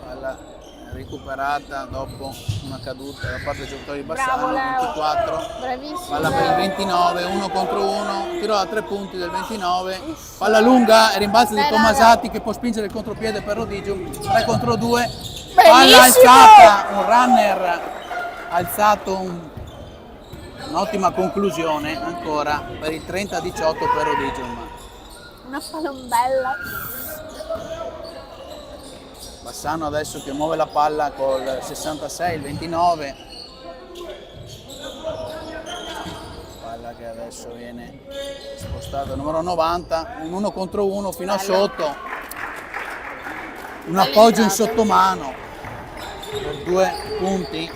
Palla recuperata dopo una caduta da parte del giocatore di Bassano. Bravo, Leo. 24, Bravissimo. palla per il 29, 1 contro 1, tiro da 3 punti del 29, palla lunga e rimbalzo di Bella, Tomasati che può spingere il contropiede per Rodigium, 3 contro 2, Bellissimo! palla alzata, un runner alzato, un'ottima conclusione ancora per il 30-18 per Rodigium. Una palombella. Bassano adesso che muove la palla col 66, il 29, palla che adesso viene spostata al numero 90, un 1 contro 1 fino a sotto, un appoggio in sottomano per 2 punti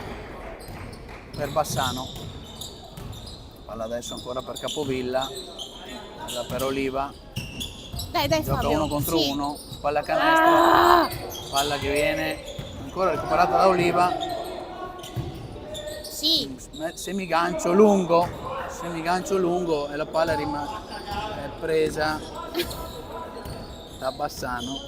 per Bassano, palla adesso ancora per Capovilla, palla per Oliva, Dai gioca Fabio. 1 contro Sì. 1, palla canestro. Palla che viene ancora recuperata da Oliva, Sì. semigancio lungo e la palla è presa da Bassano.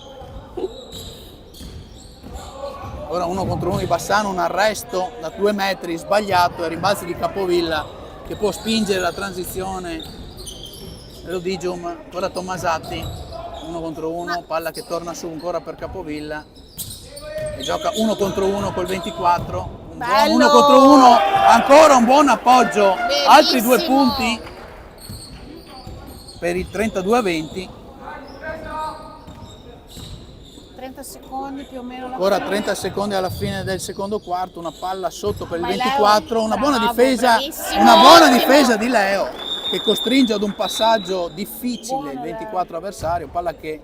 Ora 1 contro 1 di Bassano, un arresto da 2 metri sbagliato e rimbalzi di Capovilla che può spingere la transizione. Rodigium, ancora Tomasatti. 1 contro 1, palla che torna su ancora per Capovilla e gioca 1 contro 1 col 24, Bello! 1 contro 1, ancora un buon appoggio, Bellissimo! altri 2 punti per il 32-20, 30 secondi più o meno. ancora 30 secondi alla fine del secondo quarto, una palla sotto per il Vai, Leo. 24, una buona Bravo, difesa, bravissimo, una buona ottimo. difesa di Leo che costringe ad un passaggio difficile Buono, il 24 avversario, palla che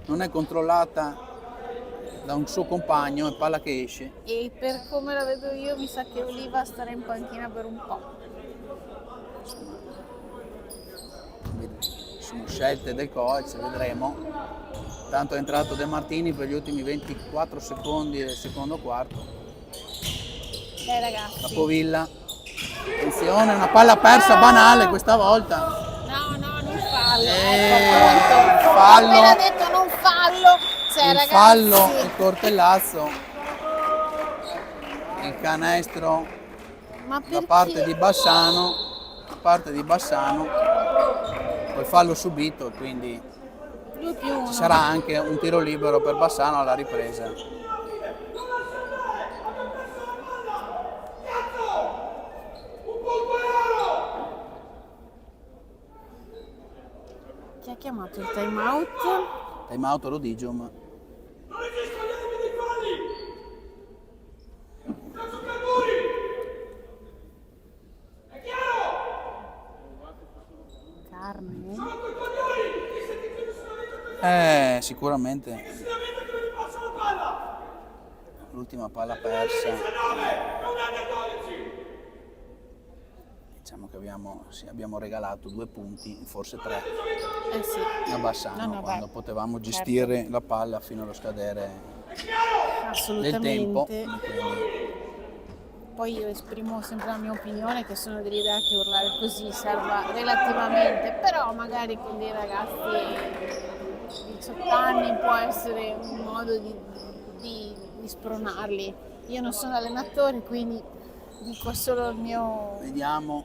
non è controllata da un suo compagno e palla che esce. E per come la vedo io mi sa che Oliva starà in panchina per un po'. Sono scelte del coach, vedremo. Tanto è entrato De Martini per gli ultimi 24 secondi del secondo quarto. Dai ragazzi. Capovilla, attenzione, una palla persa banale questa volta. No, non fallo. Fallo. Ho appena detto non fallo. Cioè, Il ragazzi. fallo, il Cortellazzo, il canestro Ma da perché? parte di Bassano, col fallo subito, quindi 2+1. ci sarà anche un tiro libero per Bassano alla ripresa. Chi ha chiamato il time out? Time out Rodigium. Non esistono gli limiti dei falli! Da giocatori! È chiaro? Carne? Sono coglioni! Chi sentite nessuna legge Sicuramente precisamente che non vi passa la palla! l'ultima palla persa. 19 è un anno a 12! Diciamo che abbiamo regalato 2 punti, forse 3 Eh sì. a Bassano No, quando beh, potevamo gestire la palla fino allo scadere del tempo. assolutamente. Quindi, Poi io esprimo sempre la mia opinione che sono dell'idea che urlare così serva relativamente, però magari con dei ragazzi di 18 anni può essere un modo di spronarli. Io non sono allenatore, quindi dico solo il mio... vediamo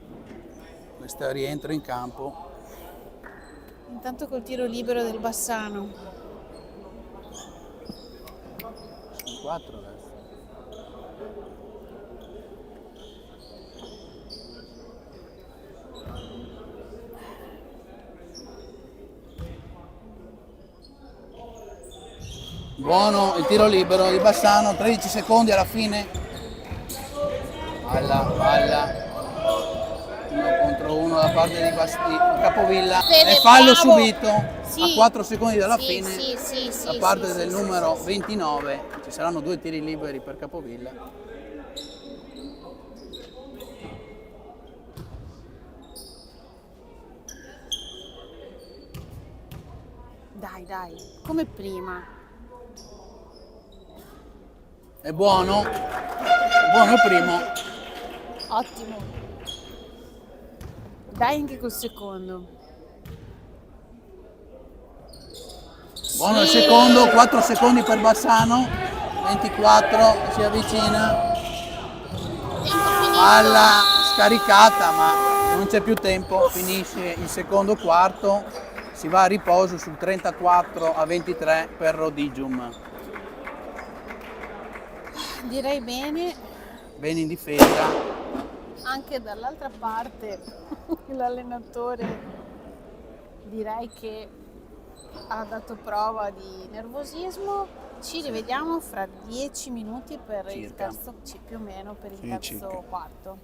questo rientro in campo. Intanto col tiro libero del Bassano. Sono 4 adesso. Buono il tiro libero di Bassano, 13 secondi alla fine. Palla. 1 contro 1 da parte di Capovilla. Fede, E fallo bravo. subito Sì. a 4 secondi dalla Sì, fine sì, da parte sì, del sì, numero sì. 29. Ci saranno 2 tiri liberi per Capovilla. dai, come prima. È buono? È buono il primo. Ottimo. Dai anche col secondo. Buono il Sì. secondo, 4 secondi per Bassano, 24, si avvicina Tempo finito. alla scaricata, ma non c'è più tempo, finisce il secondo quarto, si va a riposo sul 34-23 per Rodigium. Direi bene. Bene in difesa. Anche dall'altra parte l'allenatore direi che ha dato prova di nervosismo. Ci rivediamo fra 10 minuti per il Circa. terzo, più o meno per il Sì, terzo circa. quarto.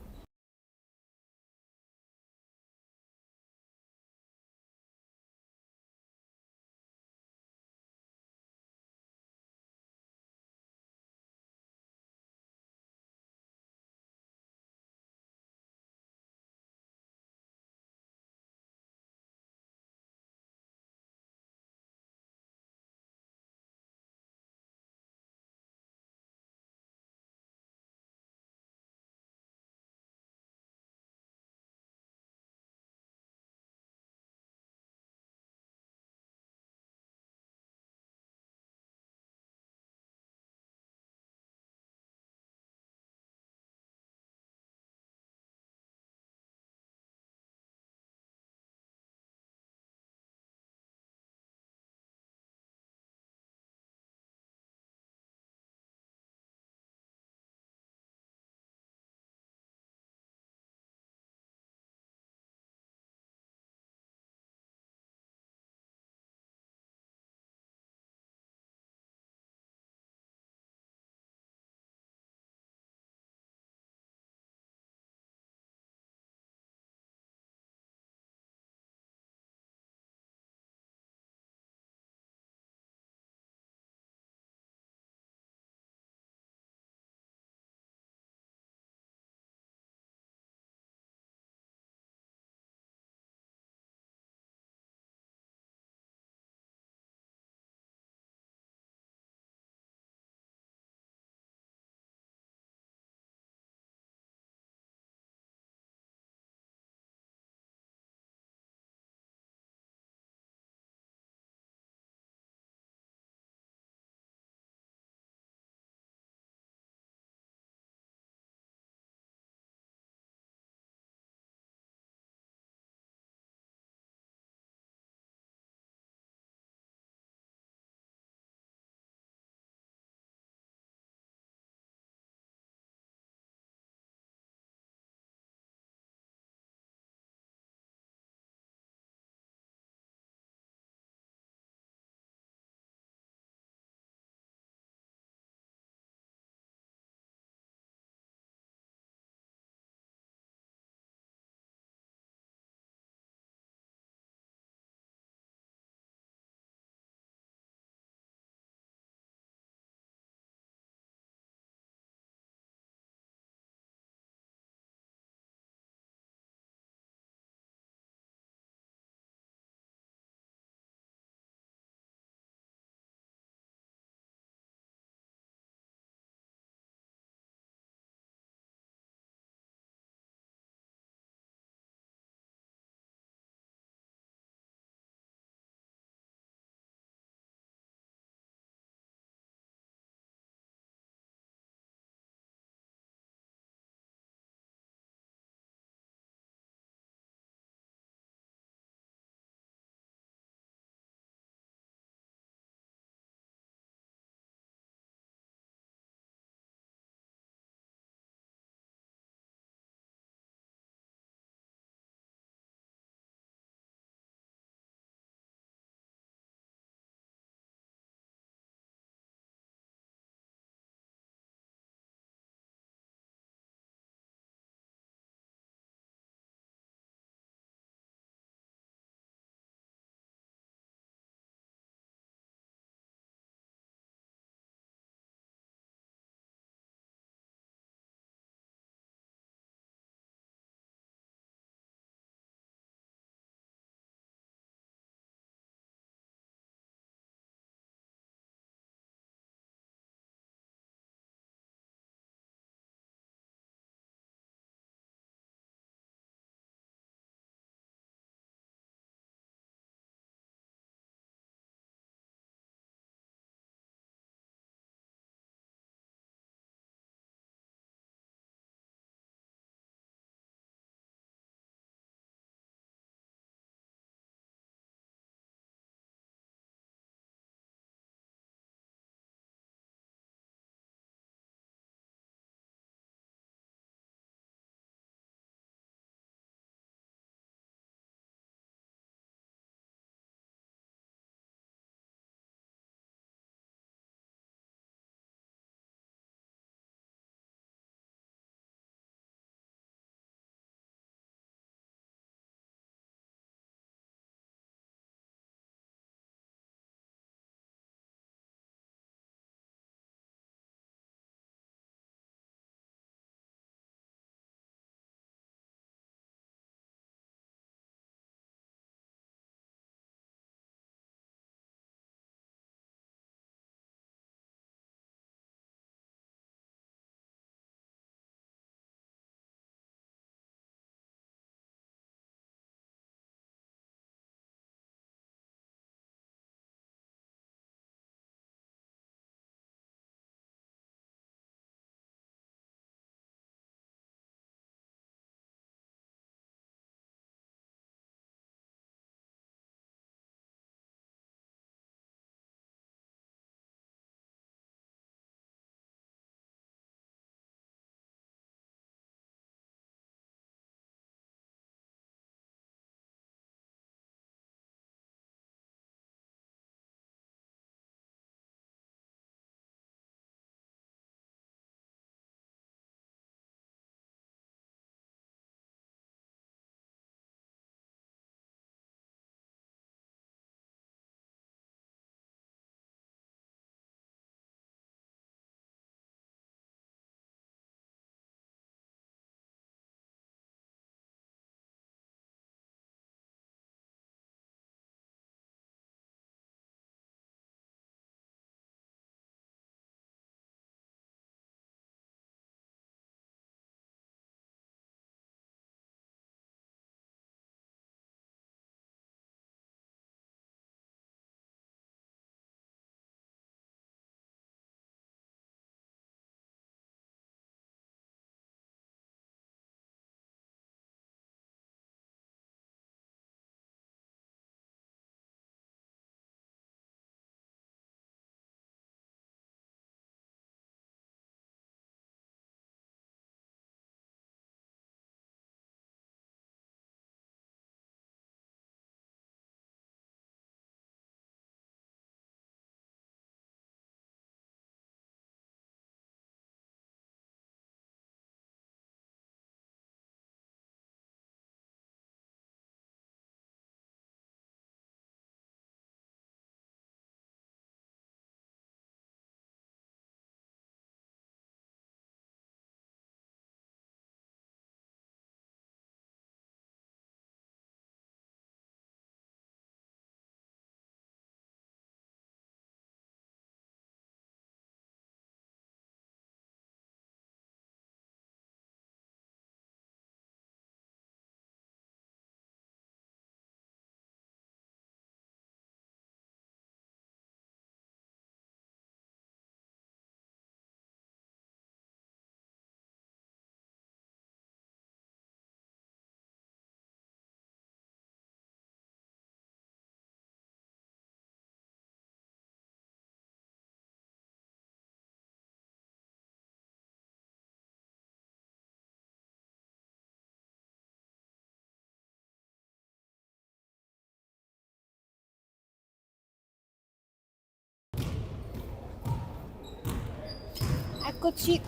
Eccoci,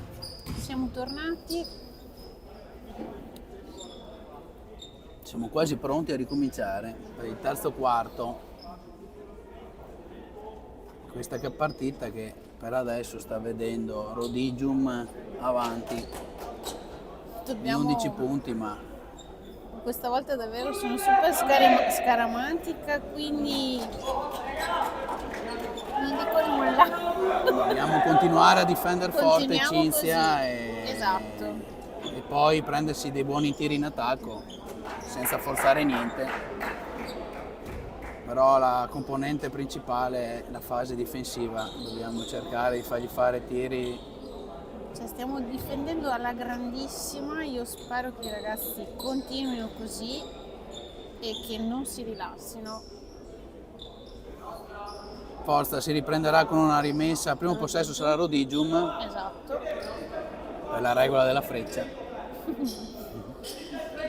siamo tornati. Siamo quasi pronti a ricominciare per il terzo quarto. Questa che è partita che per adesso sta vedendo Rodigium avanti di Dobbiamo 11 punti, ma questa volta davvero sono super scaramantica, quindi non dico nulla. dobbiamo continuare a difendere forte Continuiamo Cinzia così. Esatto. e poi prendersi dei buoni tiri in attacco senza forzare niente. Però la componente principale è la fase difensiva, dobbiamo cercare di fargli fare tiri. Cioè, stiamo difendendo alla grandissima, io spero che i ragazzi continuino così e che non si rilassino. Forza, si riprenderà con una rimessa, il primo possesso sarà Rodigium, Esatto. è la regola della freccia.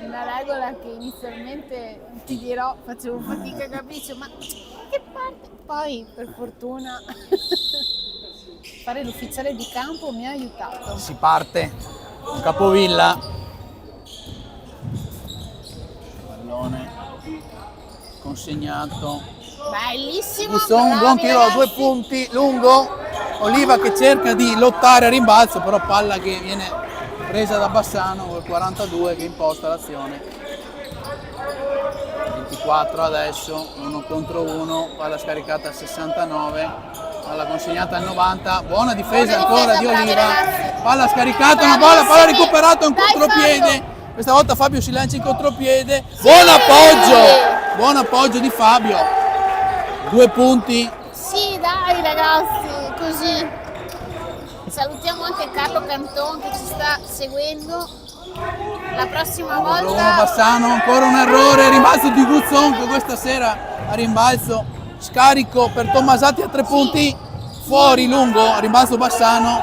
Una regola che inizialmente ti dirò, facevo fatica a capire, ma che parte? Poi per fortuna fare l'ufficiale di campo mi ha aiutato. Si parte, Capovilla, pallone consegnato, Bellissimo! Guzon, un buon tiro a 2 punti, lungo, Oliva che cerca di lottare a rimbalzo, però palla che viene presa da Bassano col 42 che imposta l'azione. 24 adesso, 1 contro 1, palla scaricata al 69, palla consegnata al 90, buona difesa ancora di bravi Oliva, ragazzi. palla scaricata, una palla Bravissimi. recuperata, un Dai, contropiede, Fabio. questa volta Fabio si lancia in contropiede, Sì. buon appoggio di Fabio, 2 punti. Sì, dai ragazzi, così. Salutiamo anche Carlo Canton che ci sta seguendo. La prossima Contro uno volta Bassano, ancora un errore, rimbalzo di Guzon che questa sera a rimbalzo, scarico per Tommasati a 3 punti, fuori lungo, rimbalzo Bassano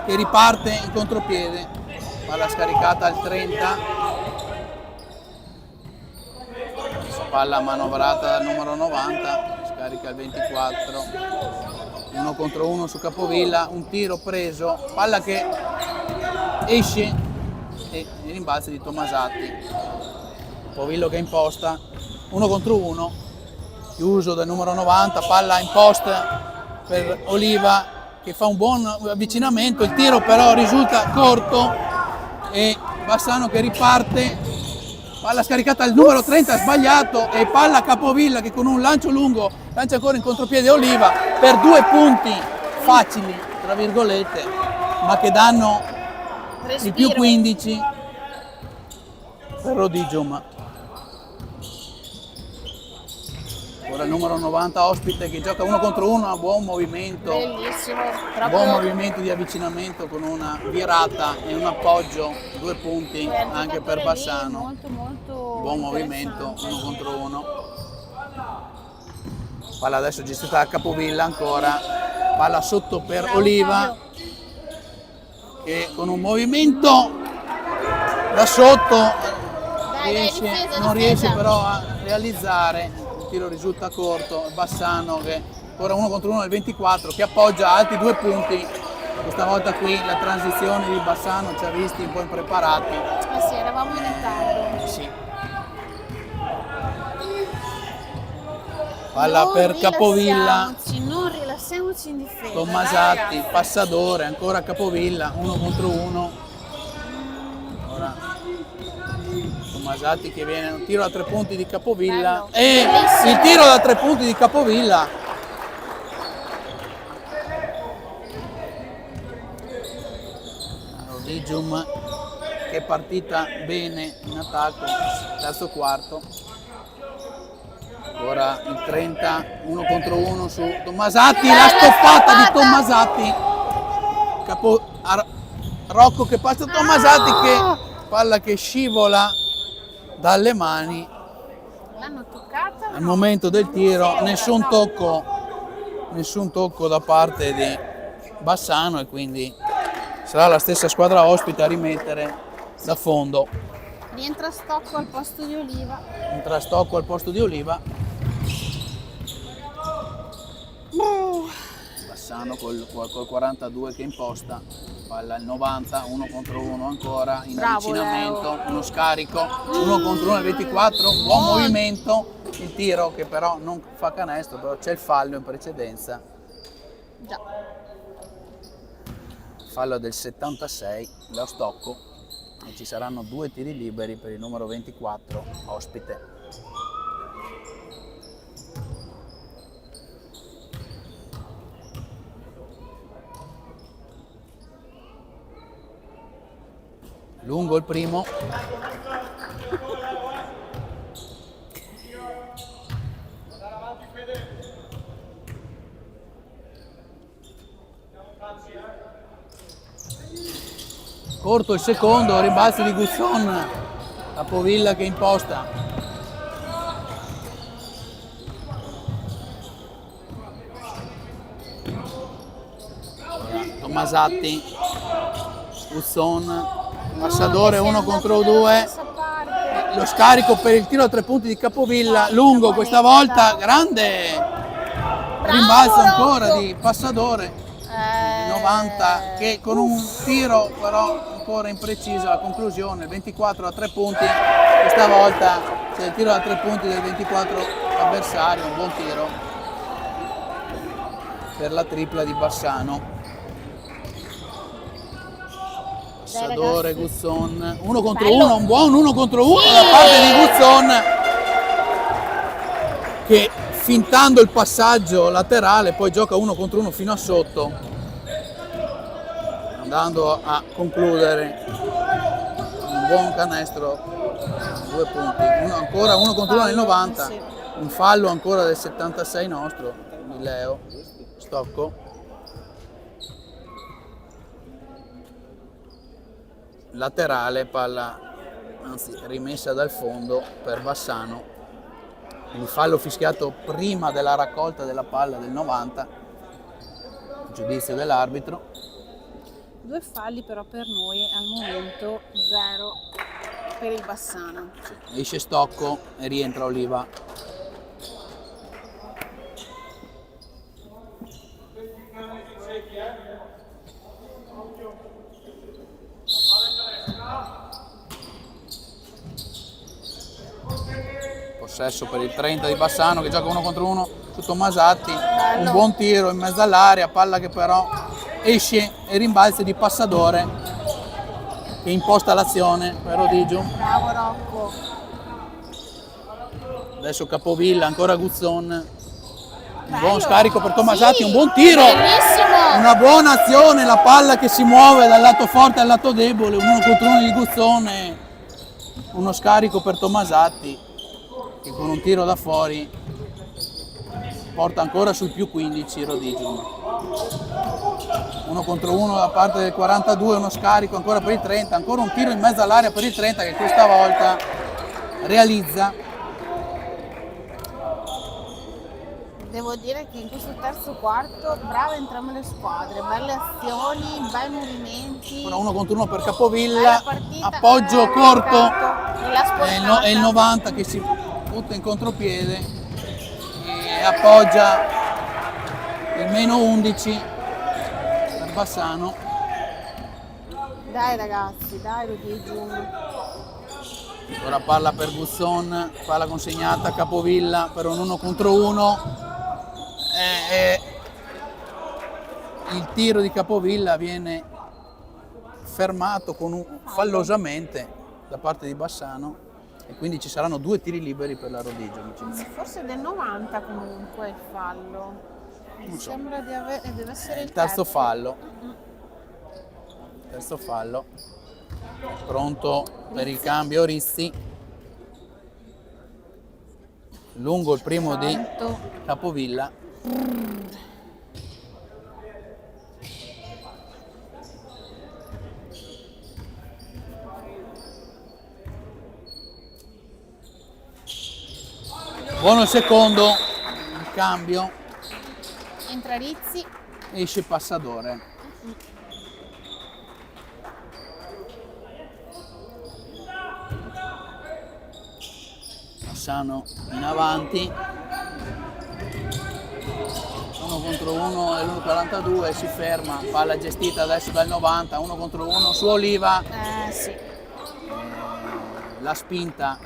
che riparte in contropiede, palla scaricata al 30, adesso palla manovrata dal numero 90, scarica al 24, 1 contro 1 su Capovilla, un tiro preso, palla che esce e i rimbalzi di Tommasati. Capovillo che imposta, 1 contro 1, chiuso dal numero 90, palla in post per Oliva che fa un buon avvicinamento, il tiro però risulta corto e Bassano che riparte, palla scaricata al numero 30, sbagliato, e palla Capovilla che con un lancio lungo lancia ancora in contropiede Oliva per 2 punti facili, tra virgolette, ma che danno il più 15 per Rodigium. Ora il numero 90 ospite che gioca 1 contro 1 a buon movimento, bellissimo, buon proprio movimento di avvicinamento con una virata e un appoggio, 2 punti anche per Bassano. Molto molto Buon movimento, interessante. 1 contro 1. Palla adesso gestita da Capovilla ancora, palla sotto per Bravo, Oliva Fabio. che con un movimento da sotto difesa, non riesce difesa. però a realizzare, il tiro risulta corto, Bassano che ancora 1 contro 1 nel 24 che appoggia altri 2 punti, questa volta qui la transizione di Bassano ci ha visti un po' impreparati. Eh sì, eravamo in ritardo. Sì. Palla per Capovilla, Non rilassiamoci in difesa. Tommasati, dai, ragazzi. passadore, ancora Capovilla, 1 contro 1. Ora Tommasati che viene un tiro da 3 punti di Capovilla Bello, e bellissimo. il tiro da 3 punti di Capovilla. Rodigium che è partita bene in attacco, terzo quarto. Ora il 30, 1 contro 1 su Tommasati, la stoppata di Tommasati. Rocco che passa Tommasati, che palla che scivola dalle mani. L'hanno toccata? Al momento del tiro nessun tocco da parte di Bassano e quindi sarà la stessa squadra ospite a rimettere da fondo. Rientra Stocco al posto di Oliva. Entra Stocco al posto di Oliva. Bassano col 42 che imposta, palla il 90, 1 contro 1 ancora, in Bravo, avvicinamento, uno scarico, 1 contro 1 al 24, buon movimento, il tiro che però non fa canestro, però c'è il fallo in precedenza, Già. fallo del 76, lo stocco, e ci saranno 2 tiri liberi per il numero 24, ospite. Lungo il primo. Corto il secondo, rimbalzo di Gusson, Capovilla che imposta. Tomasatti, Gusson, Passadore 1 contro 2, lo scarico per il tiro a 3 punti di Capovilla, lungo questa volta, grande rimbalzo ancora di Passadore, 90 che con un tiro però ancora impreciso alla conclusione, 24 a 3 punti, questa volta c'è il tiro a 3 punti del 24 avversario, un buon tiro per la tripla di Bassano. Passadore, Gusson, 1 contro 1, un buon 1 contro 1 da parte di Gusson che fintando il passaggio laterale poi gioca 1 contro 1 fino a sotto, andando a concludere un buon canestro, 2 punti, ancora 1 contro 1 nel 90, un fallo ancora del 76 nostro, di Leo Stocco. Laterale, palla anzi rimessa dal fondo per Bassano, il fallo fischiato prima della raccolta della palla del 90, giudizio dell'arbitro. 2 falli però per noi, al momento 0 per il Bassano. Esce Stocco e rientra Oliva. Possesso per il 30 di Bassano che gioca 1 contro 1 su Tomasatti, un buon tiro in mezzo all'area, palla che però esce e rimbalza di Passadore che imposta l'azione per Odigio. Bravo Rocco. Adesso Capovilla, ancora Gusson, un buon scarico per Tomasatti, un buon tiro, Bellissimo. una buona azione, la palla che si muove dal lato forte al lato debole, 1 contro 1 di Gusson, uno scarico per Tomasatti che con un tiro da fuori porta ancora sul più 15 Rodigium. 1 contro 1 da parte del 42, uno scarico ancora per il 30, ancora un tiro in mezzo all'area per il 30 che questa volta realizza. Devo dire che in questo terzo quarto brave entrambe le squadre, belle azioni, bei movimenti. Ora 1 contro 1 per Capovilla, Bella partita, appoggio corto, e la è il 90 che si butta in contropiede e appoggia il meno 11 per Bassano. Dai ragazzi, dai Rodigium. Ora palla per Gusson, palla consegnata a Capovilla per un 1 contro 1. Il tiro di Capovilla viene fermato fallosamente da parte di Bassano e quindi ci saranno 2 tiri liberi per la Rodigium. Forse del 90 comunque il fallo. Mi sembra deve essere il Terzo fallo. Terzo fallo. Pronto per il cambio Rizzi. Lungo il primo di Capovilla. Buono il secondo, il cambio, Entra Rizzi. esce Passadore. Bassano in avanti, 1 1 contro 1 e l'1,42 si ferma, palla gestita adesso dal 90, 1 contro 1 su Oliva, Sì. la spinta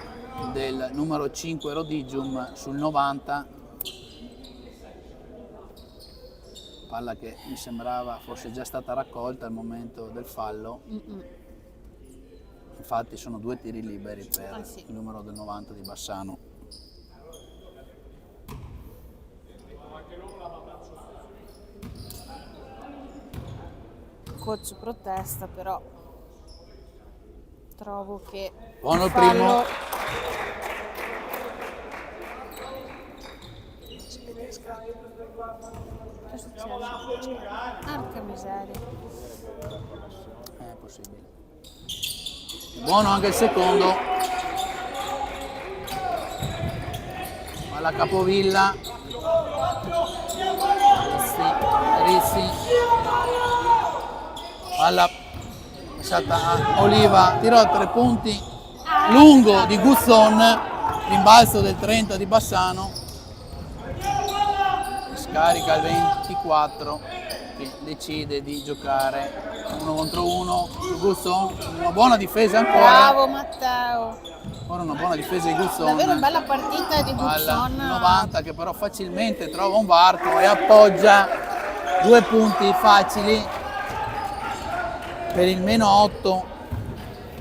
del numero 5 Rodigium sul 90, palla che mi sembrava fosse già stata raccolta al momento del fallo. Infatti sono 2 tiri liberi per Sì. il numero del 90 di Bassano. Coach protesta, però trovo che Buono il fallo- primo. Che è successo? Porca miseria. È possibile. Buono anche il secondo. Palla Capovilla. Rissi. Palla lasciata a Oliva, tiro a 3 punti lungo di Guzzon, rimbalzo del 30 di Bassano, scarica il 24 che decide di giocare 1 contro 1 su Guzzon, una buona difesa ancora, Bravo Matteo. ora una buona difesa di Guzzon. Davvero bella partita di Palla Guzzon. 90 che però facilmente trova un varco e appoggia 2 punti facili per il -8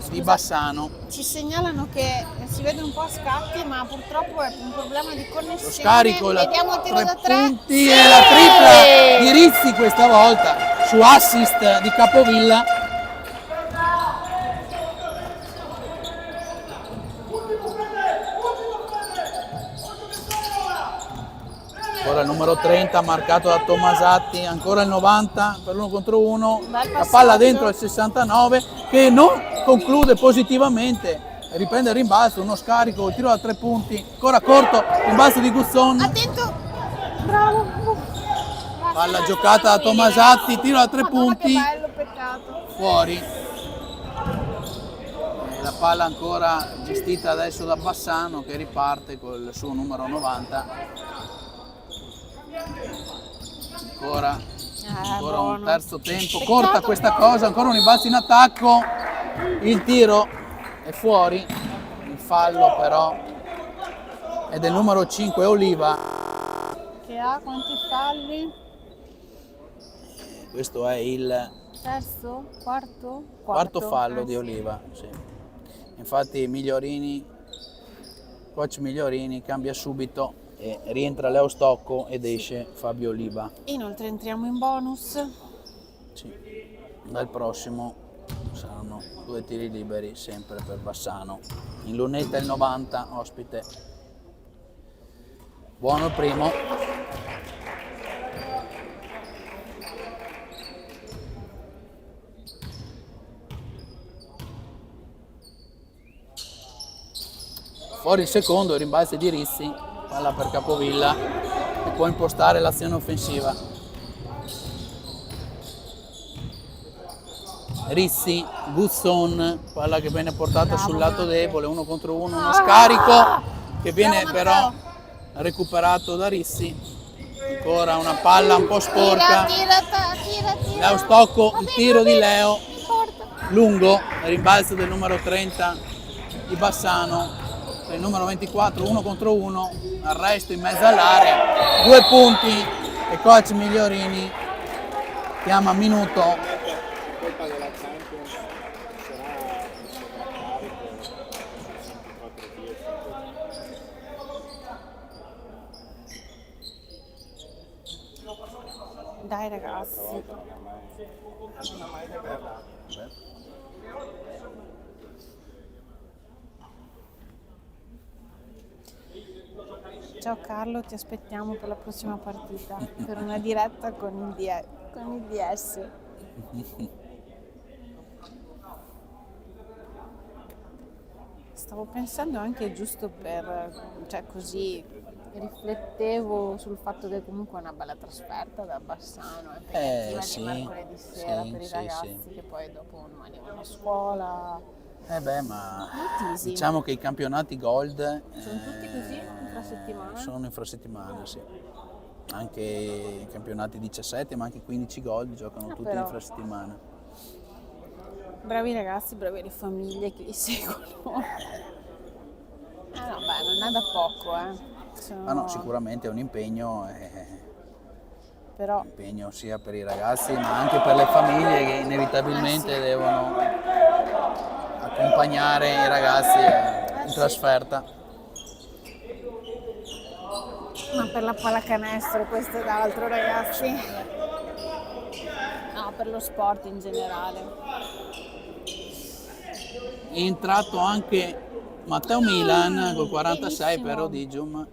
di Bassano. Ci segnalano che si vede un po' a scatti, ma purtroppo è un problema di connessione. Lo scarico, la Vediamo il tiro 3 da 3. punti e la tripla di Rizzi questa volta su assist di Capovilla. Ancora il numero 30 marcato da Tomasatti, ancora il 90 per l'1 contro 1, Bel la passaggio. palla dentro il 69 che non conclude positivamente, riprende il rimbalzo, uno scarico, il tiro da 3 punti, ancora corto, rimbalzo di Guzzon, Attento. Bravo. palla giocata da Tomasatti, tiro da 3 Madonna, punti, che bello, peccato. fuori. La palla ancora gestita adesso da Bassano che riparte col suo numero 90. Ancora un buono. terzo tempo, Peccato. corta questa cosa, ancora un rimbalzo in attacco, il tiro è fuori, il fallo però è del numero 5 Oliva. Che ha quanti falli? Questo è il Terzo? Quarto? quarto fallo Ah, di sì. Oliva, sì. Infatti coach Migliorini cambia subito e rientra Leo Stocco ed esce Fabio Oliva. Inoltre entriamo in bonus. Sì. Dal prossimo saranno 2 tiri liberi sempre per Bassano. In lunetta il 90, ospite. Buono il primo. Fuori il secondo, il rimbalzo di Rizzi, palla per Capovilla che può impostare l'azione offensiva. Rizzi, Guzzon, palla che viene portata sul lato debole, 1 contro 1, uno scarico che viene Bravo, però Matteo. recuperato da Rizzi. Ancora una palla un po' sporca. Tira. Leo Stocco, il tiro di Leo, Porta. lungo, rimbalzo del numero 30 di Bassano. Il numero 24, 1 contro 1, arresto in mezzo all'area, 2 punti e coach Migliorini chiama minuto. Colpa della Champions Dai ragazzi. Ciao Carlo, ti aspettiamo per la prossima partita, per una diretta con il DS. Stavo pensando anche giusto cioè così, riflettevo sul fatto che comunque è una bella trasferta da Bassano, è impegnativa sì, di mercoledì sera sì, per i sì, ragazzi sì. che poi dopo non arrivano a scuola. Ma Tisi. diciamo che i campionati Gold Sono tutti così, infrasettimana? sono infrasettimana, sì. anche i campionati 17 ma anche 15 gol, giocano tutti però. infrasettimana. Bravi ragazzi, bravi le famiglie che li seguono. No, beh, non è da poco, Ah no, sicuramente è un impegno, però sia per i ragazzi ma anche per le famiglie che inevitabilmente sì. devono accompagnare i ragazzi in sì. trasferta. Ma per la pallacanestro questo ed altro, ragazzi. No, per lo sport in generale. È entrato anche Matteo Milan col 46 benissimo. per Rodigium.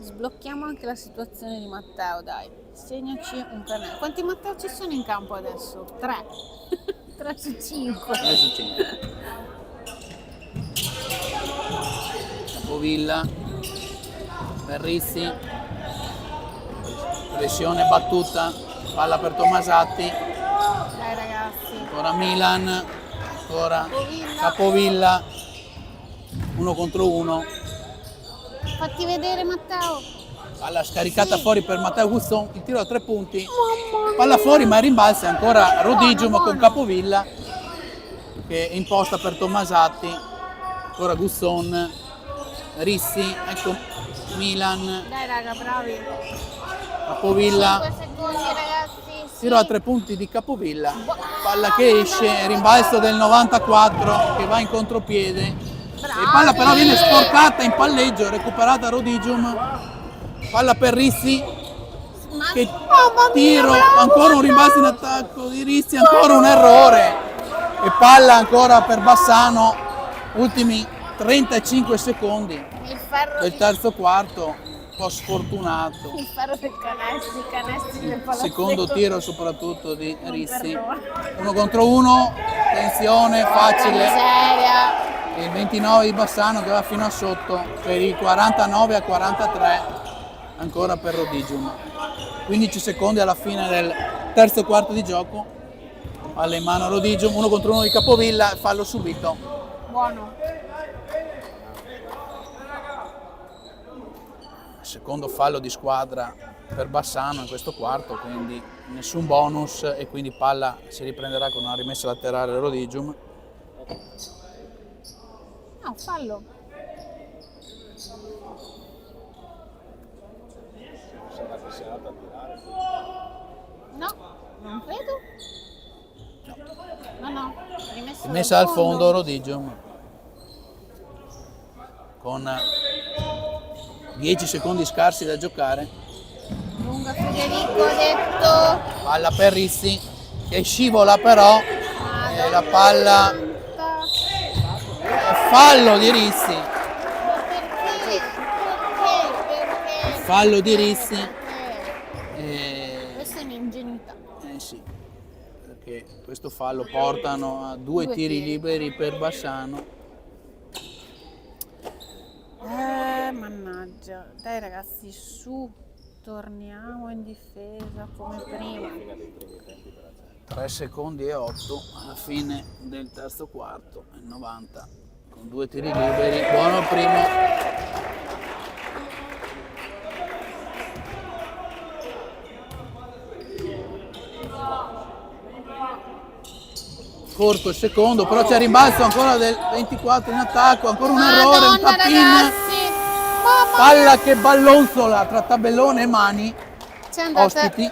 Sblocchiamo anche la situazione di Matteo, dai. Segnaci un pennello. Quanti Matteo ci sono in campo adesso? 3. 3 su 5. 3 su 5. Capovilla, Perrizzi, pressione battuta, palla per Tomasatti, Dai ragazzi. ancora Milan, ancora Capovilla, 1 contro 1, Fatti vedere Matteo. palla scaricata fuori per Matteo Gusson, il tiro a 3 punti, palla fuori ma rimbalza ancora Rodigium Buono. con Capovilla che è imposta per Tomasatti, ancora Gusson, Rissi, ecco Milan, Dai raga, bravi. Capovilla, 5 secondi ragazzi. Sì. tiro a 3 punti di Capovilla, palla che esce, rimbalzo del 94 che va in contropiede, e palla però viene sporcata in palleggio, recuperata Rodigium, palla per Rissi, che tiro, ancora un rimbalzo in attacco di Rissi, ancora un errore, e palla ancora per Bassano, ultimi 35 secondi Il ferro del terzo quarto, un po' sfortunato. Il ferro del canestri del palazzetto. Secondo tiro soprattutto di Rissi, perdona. 1 contro 1, tensione facile, Miseria. il 29 di Bassano che va fino a sotto per il 49 a 43, ancora per Rodigium. 15 secondi alla fine del terzo quarto di gioco, palla in mano Rodigium, 1 contro 1 di Capovilla, fallo subito. Buono. Secondo fallo di squadra per Bassano in questo quarto, quindi nessun bonus, e quindi palla si riprenderà con una rimessa laterale Rodigium. No, fallo. No, non credo. No. Rimessa al fondo Rodigium con 10 secondi scarsi da giocare. Lunga Federico ha detto. Palla per Rissi che scivola però, e la palla, fallo di Rissi, Ma perché? Perché? fallo di Rissi, Questa è un'ingenuità. sì, perché questo fallo portano a 2 tiri liberi per Bassano. Mannaggia. Dai ragazzi, su. Torniamo in difesa come prima. 3 secondi e 8 alla fine del terzo quarto, il 90 con 2 tiri liberi, buono il primo. Corto il secondo, però c'è rimbalzo ancora del 24 in attacco, ancora un errore, un tap-in, Ragazzi. palla che ballonzola tra tabellone e mani C'è andata, ospiti,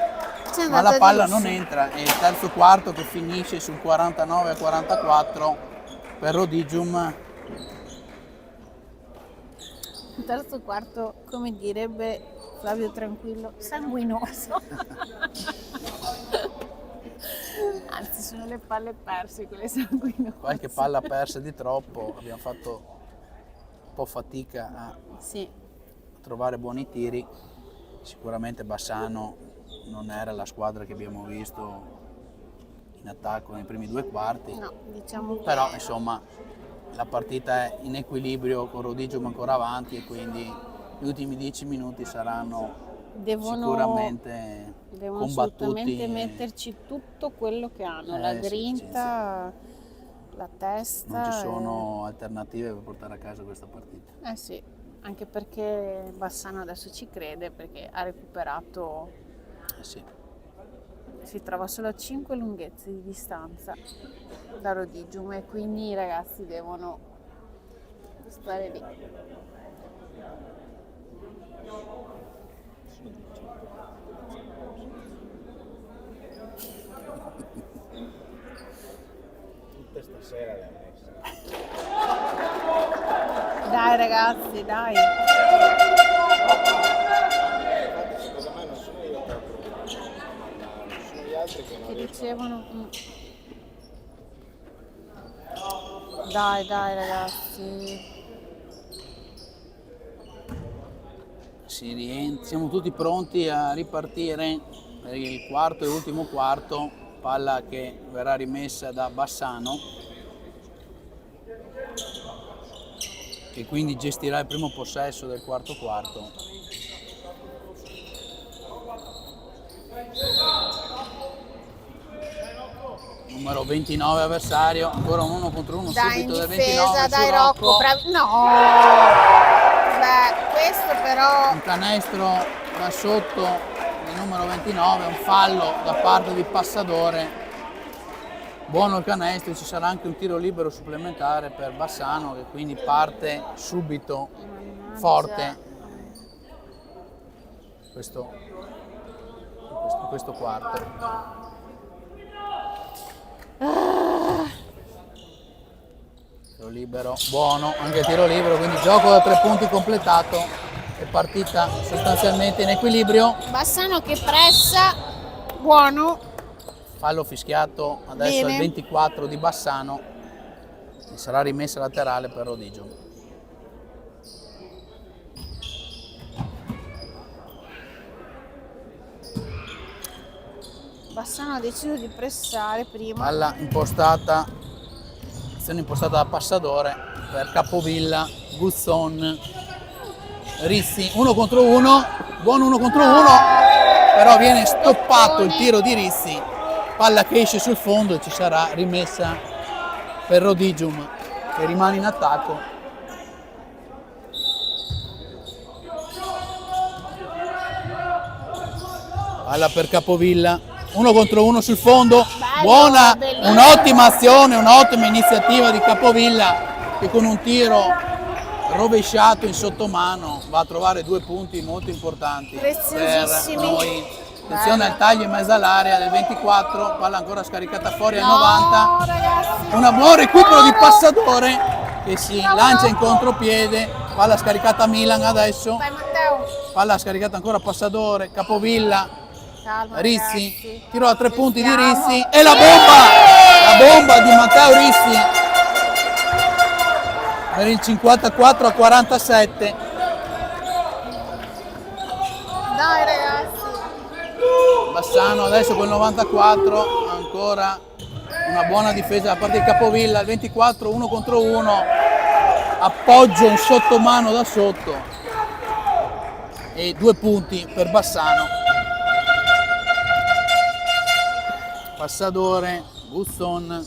c'è ma andata la palla di non lusso. entra, e il terzo quarto che finisce sul 49 a 44 per Rodigium. Il terzo quarto, come direbbe Flavio Tranquillo, sanguinoso. Anzi, sono le palle perse quelle sanguinose. Qualche palla persa di troppo, abbiamo fatto un po' fatica a Sì, trovare buoni tiri. Sicuramente Bassano non era la squadra che abbiamo visto in attacco nei primi 2 quarti, no, diciamo che però insomma la partita è in equilibrio con Rodigium ancora avanti, e quindi gli ultimi 10 minuti saranno sicuramente devono combattuti. assolutamente metterci tutto quello che hanno, la Sì, grinta, la testa. Non ci sono alternative per portare a casa questa partita. Sì. anche perché Bassano adesso ci crede perché ha recuperato, Sì. si trova solo a 5 lunghezze di distanza da Rodigium e quindi i ragazzi devono stare lì. Tutte stasera le ha messe. Dai ragazzi, dai. Infatti secondo me non sono io che ho problemi, ma sono gli altri che non Che riescono. dicevano. Dai, dai ragazzi. Siamo tutti pronti a ripartire per il quarto e ultimo quarto, palla che verrà rimessa da Bassano, che quindi gestirà il primo possesso del quarto quarto. Numero 29 avversario, ancora un 1 contro 1 Dai, in subito del difesa, 29 dai su Rocco, no! Beh, questo però. un canestro da sotto del numero 29, un fallo da parte di Passadore. Buono il canestro, ci sarà anche un tiro libero supplementare per Bassano che quindi parte subito forte in questo quarto. Tiro libero, buono, anche tiro libero, quindi gioco da 3 punti completato e partita sostanzialmente in equilibrio. Bassano che pressa, buono. Fallo fischiato adesso Bene. al 24 di Bassano e sarà rimessa laterale per Rodigio. Bassano ha deciso di pressare prima. Palla impostata, azione impostata da Passadore per Capovilla, Guzzon, Rissi, 1 contro 1, buon 1 contro 1, però viene stoppato il tiro di Rissi, palla che esce sul fondo e ci sarà rimessa per Rodigium che rimane in attacco. Palla per Capovilla, 1 contro 1 sul fondo, buona, bellissimo. un'ottima azione, un'ottima iniziativa di Capovilla che con un tiro rovesciato in sottomano va a trovare 2 punti molto importanti per Preziosissimi. noi. Attenzione al taglio in mezzo all'area del 24, palla ancora scaricata fuori al No, 90. ragazzi. Un buon recupero di Passadore che si lancia in contropiede, palla scaricata a Milan adesso, Vai Matteo. palla scaricata ancora a Passadore, Capovilla, Calma, Rissi, ragazzi. tiro a 3 punti di Pensiamo. Rissi e la bomba di Matteo Rissi per il 54-47. Dai ragazzi. Bassano adesso col 94, ancora una buona difesa da parte di Capovilla, il 24 1 contro 1, appoggio in sottomano da sotto e 2 punti per Bassano. Passadore, Gusson,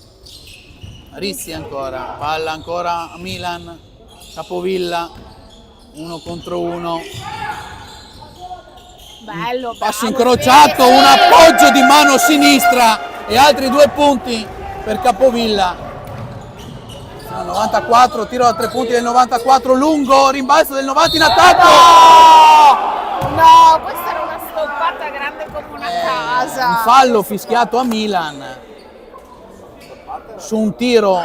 Rissi ancora, palla ancora a Milan, Capovilla, 1 contro 1. Bello, Passo bravo, incrociato, Fede. un appoggio di mano sinistra e altri 2 punti per Capovilla. 94, tiro da 3 punti del 94, lungo, rimbalzo del 90 in attacco. No, questa era una stoppata grande come una casa. Un fallo fischiato a Milan su un tiro,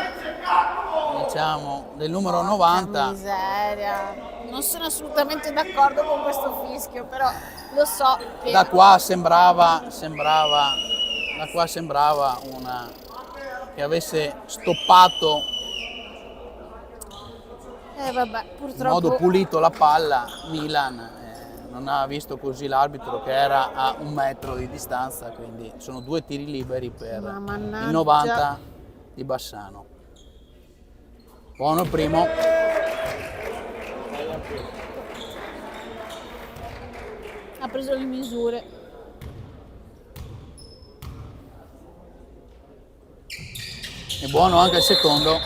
diciamo, del numero 90. Miseria. Non sono assolutamente d'accordo con questo fischio, però lo so che Da qua sembrava una che avesse stoppato vabbè, in purtroppo modo pulito la palla. Milan non ha visto così l'arbitro che era a 1 metro di distanza, quindi sono 2 tiri liberi per Ma mannaggia. il 90 di Bassano. Buono il primo. ha preso le misure. E buono anche il secondo.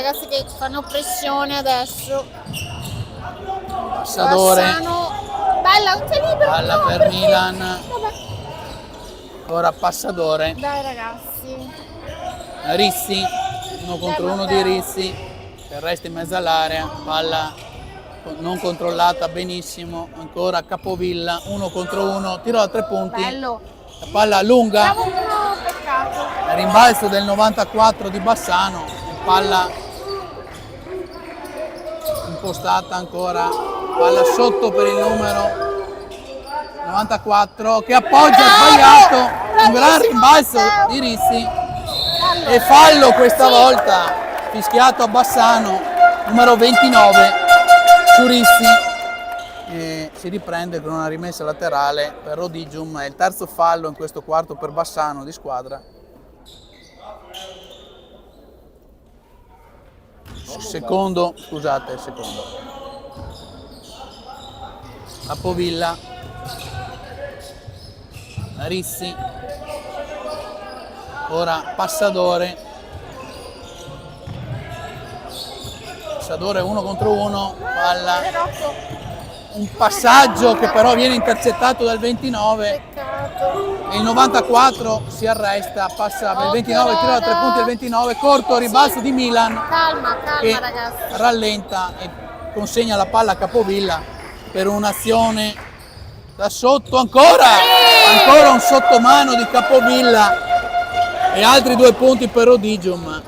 ragazzi che fanno pressione adesso. Passadore, Bassano. Bella, un libero. palla no, per perché? Milan, Vabbè. ora Passadore, Dai ragazzi. Rissi, 1 contro 1 di Rissi, che resta in mezzo all'area, palla non controllata benissimo, ancora Capovilla, 1 contro 1, tiro da 3 punti, Bello. la palla lunga, Bravo, no, peccato. rimbalzo del 94 di Bassano, palla impostata ancora, palla sotto per il numero 94 che appoggia, sbagliato, un gran rimbalzo di Rissi e fallo questa volta, fischiato a Bassano, numero 29 su Rissi, e si riprende con una rimessa laterale per Rodigium, è il terzo fallo in questo quarto per Bassano di squadra. Secondo. Capovilla, Rissi, ora Passadore, 1 contro 1, palla, un passaggio che però viene intercettato dal 29 Peccato. e il 94 si arresta, passa per il 29, tiro da 3 raga. punti il 29, corto rimbalzo di Milan Calma che ragazzi. rallenta e consegna la palla a Capovilla per un'azione da sotto, ancora un sottomano di Capovilla e altri 2 punti per Rodigium,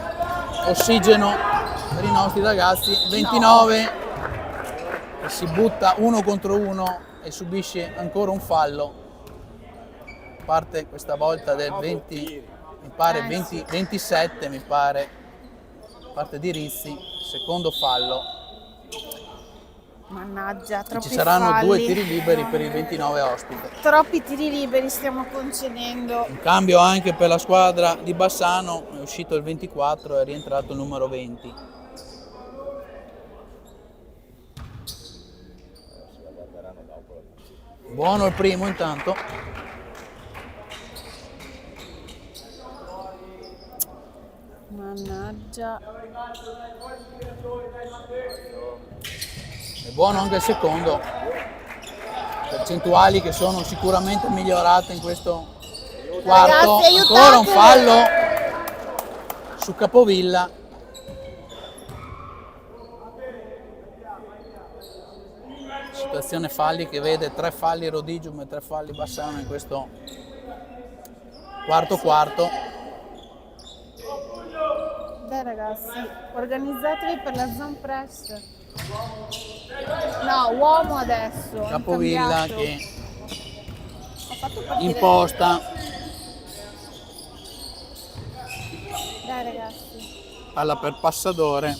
ossigeno per i nostri ragazzi, 29 che si butta 1 contro 1 e subisce ancora un fallo, parte questa volta del 20, mi pare 27 mi pare, parte di Rissi, secondo fallo. Mannaggia, troppi Ci saranno falli. 2 tiri liberi per il 29 ospite. Troppi tiri liberi stiamo concedendo. Un cambio anche per la squadra di Bassano, è uscito il 24 e è rientrato il numero 20. Buono il primo intanto. Mannaggia. È buono anche il secondo. Percentuali che sono sicuramente migliorate in questo quarto. Ragazzi, Ancora un aiutatemi. fallo su Capovilla. Situazione falli che vede 3 falli Rodigium e 3 falli Bassano in questo quarto. Dai ragazzi, organizzatevi per la zone press. No, uomo adesso. Capovilla cambiato. che Ho fatto partire. imposta, Dai ragazzi. palla per Passadore,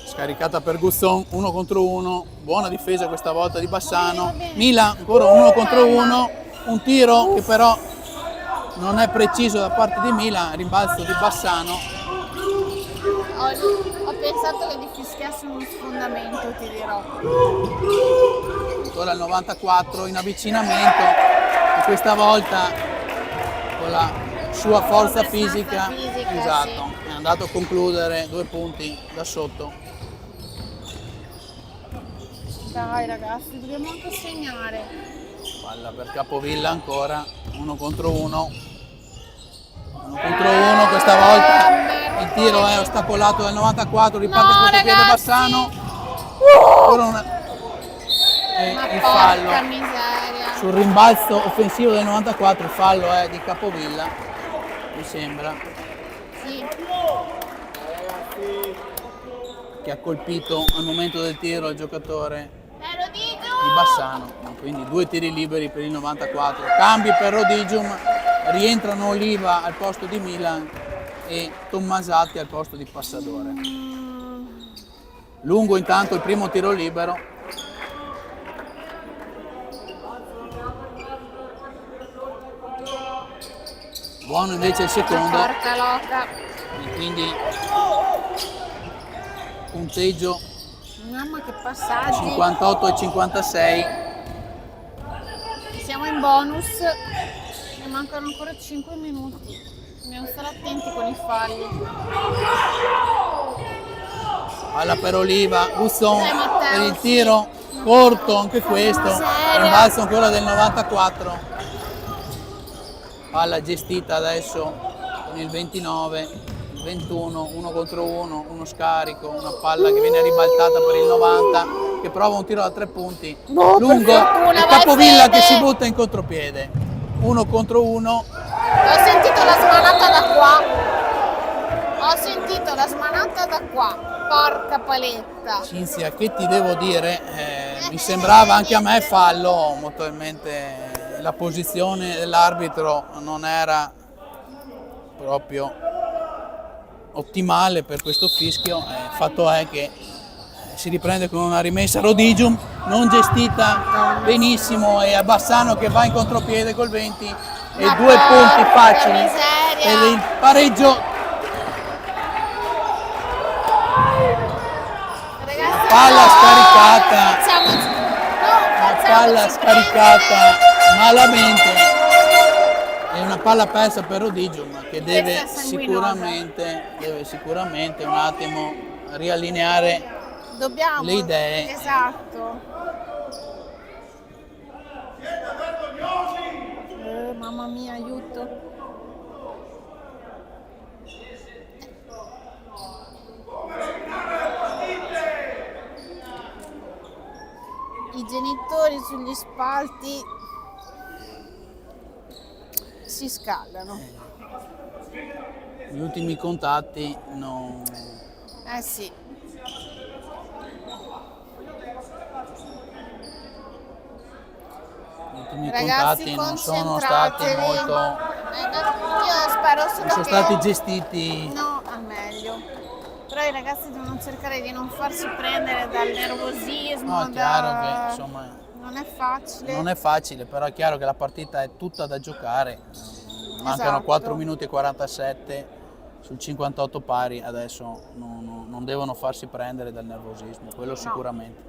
scaricata per Gusson, 1 contro 1, buona difesa questa volta di Bassano, Va bene. Milan ancora 1 contro 1, un tiro che però non è preciso da parte di Milan, rimbalzo di Bassano, Ho pensato che ti fischiasse uno sfondamento, ti dirò. ancora il 94 in avvicinamento e questa volta con la sua forza fisica, esatto, è andato a concludere 2 punti da sotto. Dai ragazzi, dobbiamo anche segnare. Palla per Capovilla ancora, 1 contro 1. 1 contro 1, questa volta il tiro è ostacolato dal 94, riparte No, il contropiede ragazzi. Bassano. Ancora e Ma il porca fallo. miseria. Sul rimbalzo offensivo del 94 il fallo è di Capovilla, mi sembra, Sì. che ha colpito al momento del tiro il giocatore Lo dico! di Bassano, quindi 2 tiri liberi per il 94, cambi per Rodigium, rientrano Oliva al posto di Milan e Tommasatti al posto di Passadore. Lungo intanto il primo tiro libero, buono invece il secondo Porca loca. e quindi punteggio Mamma che passaggi. 58 e 56. Siamo in bonus e mancano ancora 5 minuti. Dobbiamo stare attenti con i falli. Palla per Oliva, Gusson Matteo, per il sì. tiro, corto anche questo, Miseria. rimbalzo ancora del 94. Palla gestita adesso con il 29, il 21, uno contro uno scarico, una palla che viene ribaltata per il 90, che prova un tiro da 3 punti, lungo, per fortuna, e vai, Capovilla Fede. che si butta in contropiede, 1 contro 1. Ho sentito la smanata da qua. Ho sentito la smanata da qua. Porca paletta. Cinzia, che ti devo dire, mi sembrava anche a me fallo, molto probabilmente la posizione dell'arbitro non era proprio ottimale per questo fischio, il fatto è che si riprende con una rimessa Rodigium non gestita benissimo e a Bassano che va in contropiede col 20 e Ma 2 punti porca facili miseria. per il pareggio. Ragazzi, Palla no! scaricata. Facciamoci- Palla facciamoci scaricata malamente, è una palla persa per Rodigium che deve Questa è sanguinosa. sicuramente un attimo riallineare Dobbiamo. le idee. Esatto. Mamma mia, aiuto. I genitori sugli spalti si scaldano. Gli ultimi contatti non... Eh sì. Gli ultimi Ragazzi, contatti non sono stati concentratevi. molto... Io spero solo non sono che... stati gestiti. No, al meglio. Però i ragazzi devono cercare di non farsi prendere dal nervosismo. No, è chiaro che insomma Non è facile. non è facile, però è chiaro che la partita è tutta da giocare. Mancano Esatto. 4 minuti e 47 sul 58 pari, adesso non devono farsi prendere dal nervosismo, quello sicuramente.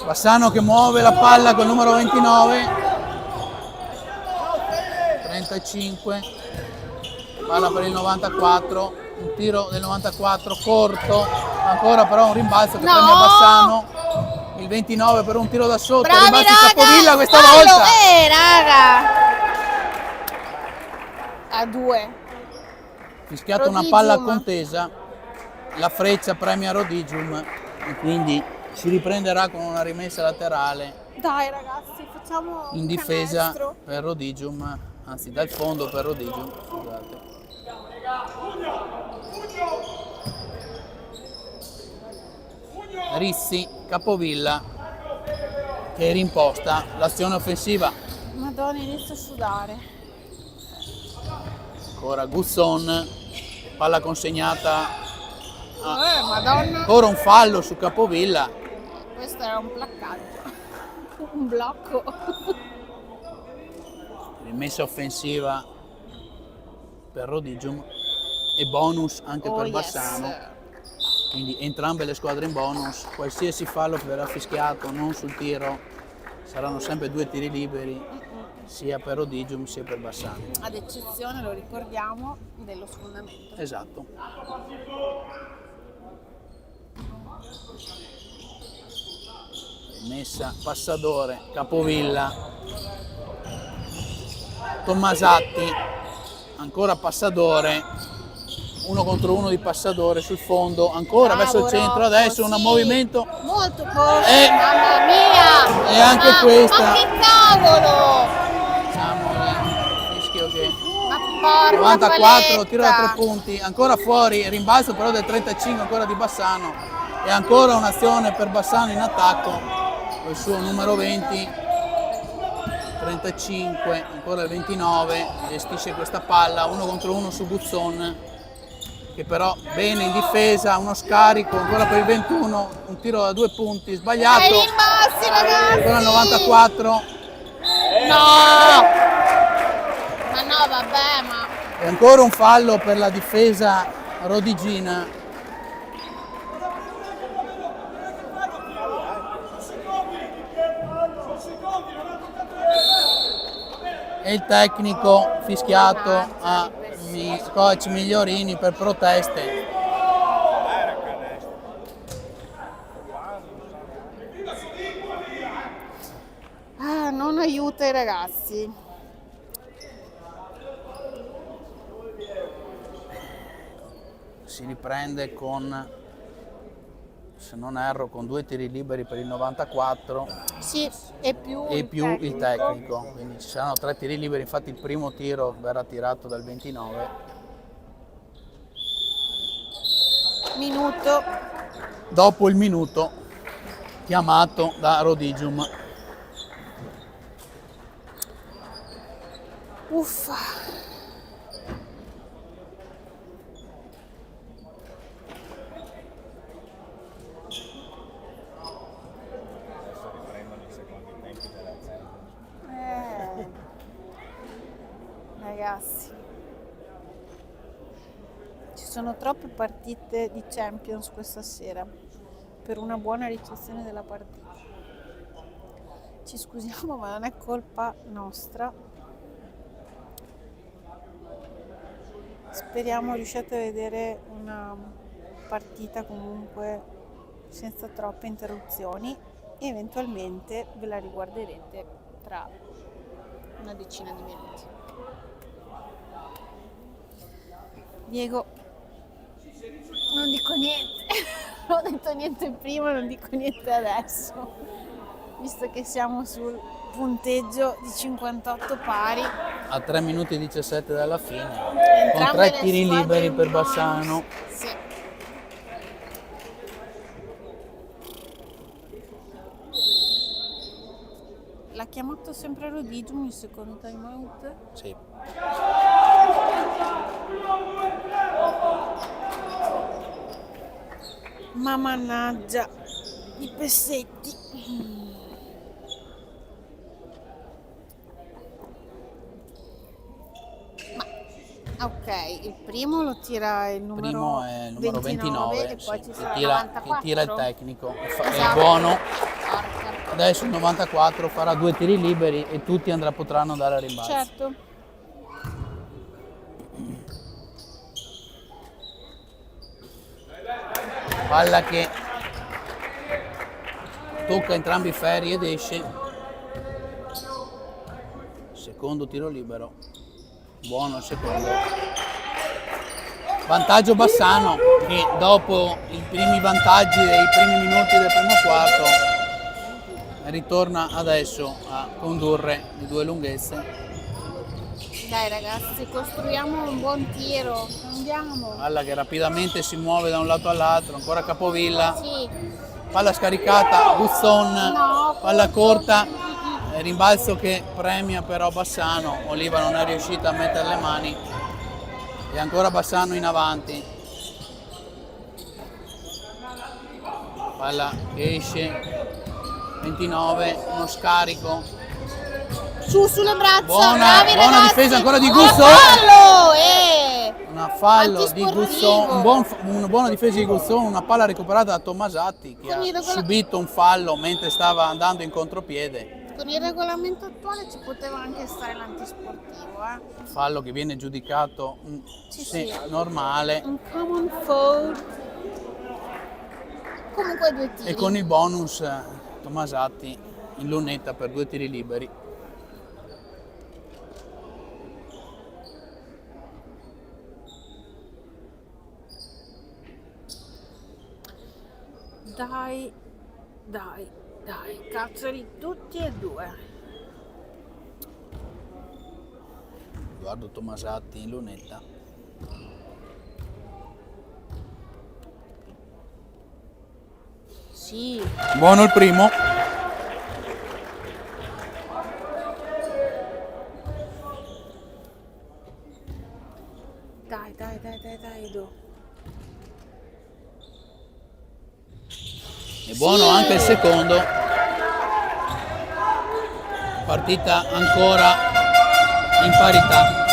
Bassano che muove la palla col numero 29, 35, palla per il 94, un tiro del 94 corto, ancora però un rimbalzo che No! prende Bassano, il 29 per un tiro da sotto, Bravi, rimbalzo raga! Capovilla questa Fallo! volta. Raga! A 2. Fischiato una Rodigium. palla contesa, la Freccia premia Rodigium e quindi si riprenderà con una rimessa laterale Dai ragazzi, facciamo un in difesa canestro. per Rodigium, anzi dal fondo per Rodigium, scusate. Rizzi, Capovilla che rimposta l'azione offensiva, Madonna, inizio a sudare. ancora Gusson, palla consegnata, Madonna. ancora un fallo su Capovilla, Questo era un placcaggio. Un blocco. rimessa offensiva per Rodigium e bonus anche per yes. Bassano, quindi entrambe le squadre in bonus, qualsiasi fallo che verrà fischiato non sul tiro saranno sempre 2 tiri liberi sia per Rodigium sia per Bassano. Ad eccezione, lo ricordiamo, dello sfondamento. Esatto. Messa Passadore, Capovilla, Tommasatti, ancora Passadore, 1 contro 1 di Passadore sul fondo, ancora Bravo, verso il centro, Rocco, adesso un sì. movimento Molto corto, E- mamma mia! e anche Ma questa- che cavolo! diciamo il rischio che Ma porca 94, paletta. tiro da 3 punti, ancora fuori, rimbalzo però del 35 ancora di Bassano e ancora un'azione per Bassano in attacco, il suo numero 20, 35, ancora il 29, gestisce questa palla, 1 contro 1 su Guzzon, che però bene in difesa, uno scarico, ancora per il 21, un tiro da 2 punti, sbagliato, Dai, rimbalzi, ragazzi! ancora il 94, No! Ma no, vabbè, ma... e ancora un fallo per la difesa Rodigina. E il tecnico fischiato a coach Migliorini per proteste. Ah, non aiuta i ragazzi. Si riprende con, se non erro, con 2 tiri liberi per il 94 Sì, e più il tecnico. Quindi ci saranno 3 tiri liberi, infatti il primo tiro verrà tirato dal 29. Minuto. Dopo il minuto chiamato da Rodigium. Uffa. Adesso riprendono i secondi tempi della Champions. Ragazzi, ci sono troppe partite di Champions questa sera per una buona ricezione della partita. Ci scusiamo, ma non è colpa nostra. Speriamo riusciate a vedere una partita comunque senza troppe interruzioni e eventualmente ve la riguarderete tra una decina di minuti. Diego, non dico niente, non ho detto niente prima, non dico niente adesso, visto che siamo sul punteggio di 58 pari. A 3 minuti e 17 dalla fine, con Entrambe 3 le tiri squadre liberi in per bonus. Bassano. Sì. L'ha chiamato sempre Rodigium il secondo time out? Sì. Ma mannaggia, i pessetti. Ok, il primo lo tira il numero, Primo è il numero 29, e poi sì, ci sarà che 94. tira il tecnico. È Esatto. buono. Porca. Adesso il 94 farà 2 tiri liberi e tutti potranno andare a rimbalzo. Certo. Palla che tocca entrambi i ferri ed esce. Secondo tiro libero. Buono il secondo. Vantaggio Bassano che dopo i primi vantaggi dei primi minuti del primo quarto ritorna adesso a condurre di 2 lunghezze. Dai ragazzi, costruiamo un buon tiro. Andiamo. Palla che rapidamente si muove da un lato all'altro, ancora Capovilla. Sì. Palla scaricata, Guzzon, No, palla corta, corto. rimbalzo che premia però Bassano. Oliva non è riuscita a mettere le mani e ancora Bassano in avanti. Palla che esce, 29, uno scarico. Su sulle braccia, Buona bravi ragazzi. difesa ancora di Oh, Guzzon. fallo! Una fallo di Antisportivo. Guzzon, una buona difesa di Guzzon, una palla recuperata da Tomasatti che Con il ha regola- subito un fallo mentre stava andando in contropiede. Con il regolamento attuale ci poteva anche stare l'antisportivo, Fallo che viene giudicato Sì. normale Un common foul. Comunque 2 tiri. e con il bonus Tomasatti in lunetta per 2 tiri liberi. Dai, cazzoli tutti e due. Edoardo Tomasatti in lunetta. Sì. Buono il primo. Dai, Edo. È buono anche il secondo. Partita ancora in parità.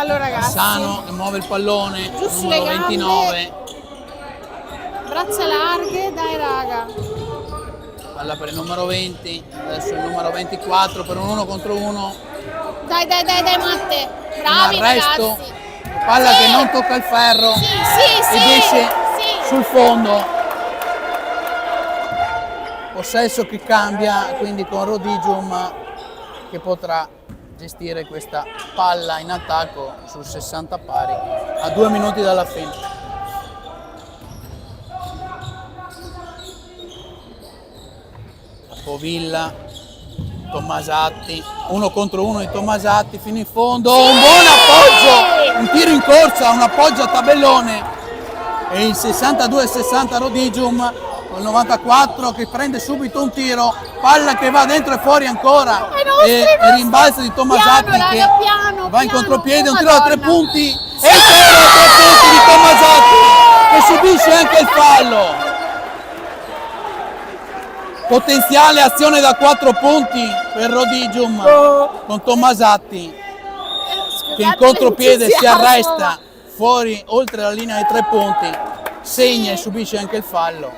fallo, ragazzi. Bassano che muove il pallone, Giù sulle numero gambe. 29. Braccia larghe, dai raga. Palla per il numero 20, adesso il numero 24 per un 1 contro 1. Dai, Matte. Bravi, Un arresto, ragazzi. palla Sì. che non tocca il ferro Sì, ed esce sì. sul fondo. Possesso che cambia, quindi con Rodigium che potrà gestire questa palla in attacco sul 60 pari a 2 minuti dalla fine. Capovilla, Tommasatti, 1 contro 1 di Tommasatti fino in fondo, un buon appoggio, un tiro in corsa, un appoggio a tabellone e il 62-60 Rodigium con il 94 che prende subito un tiro, palla che va dentro e fuori ancora e rimbalzo di Tommasatti che va in contropiede, un tiro da 3 punti e il tiro da 3 punti di Tommasatti che subisce anche il fallo. Potenziale azione da 4 punti per Rodigium con Tommasatti che in contropiede si arresta fuori oltre la linea dei 3 punti, segna e subisce anche il fallo.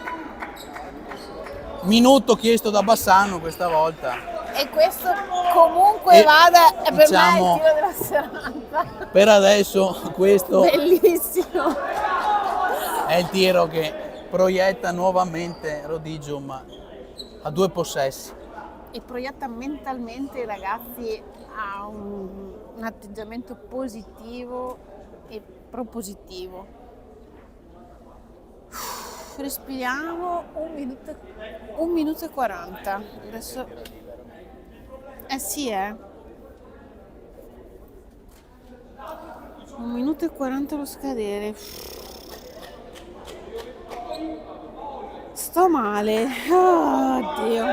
Minuto chiesto da Bassano questa volta. E questo comunque vada è per diciamo, me il tiro della serata. Per adesso questo Bellissimo. è il tiro che proietta nuovamente Rodigium a 2 possessi. E proietta mentalmente i ragazzi a un atteggiamento positivo e propositivo. Respiriamo, 1 minuto e 40. Adesso. Sì, 1 minuto e 40 allo scadere. Sto male. Oh, Dio.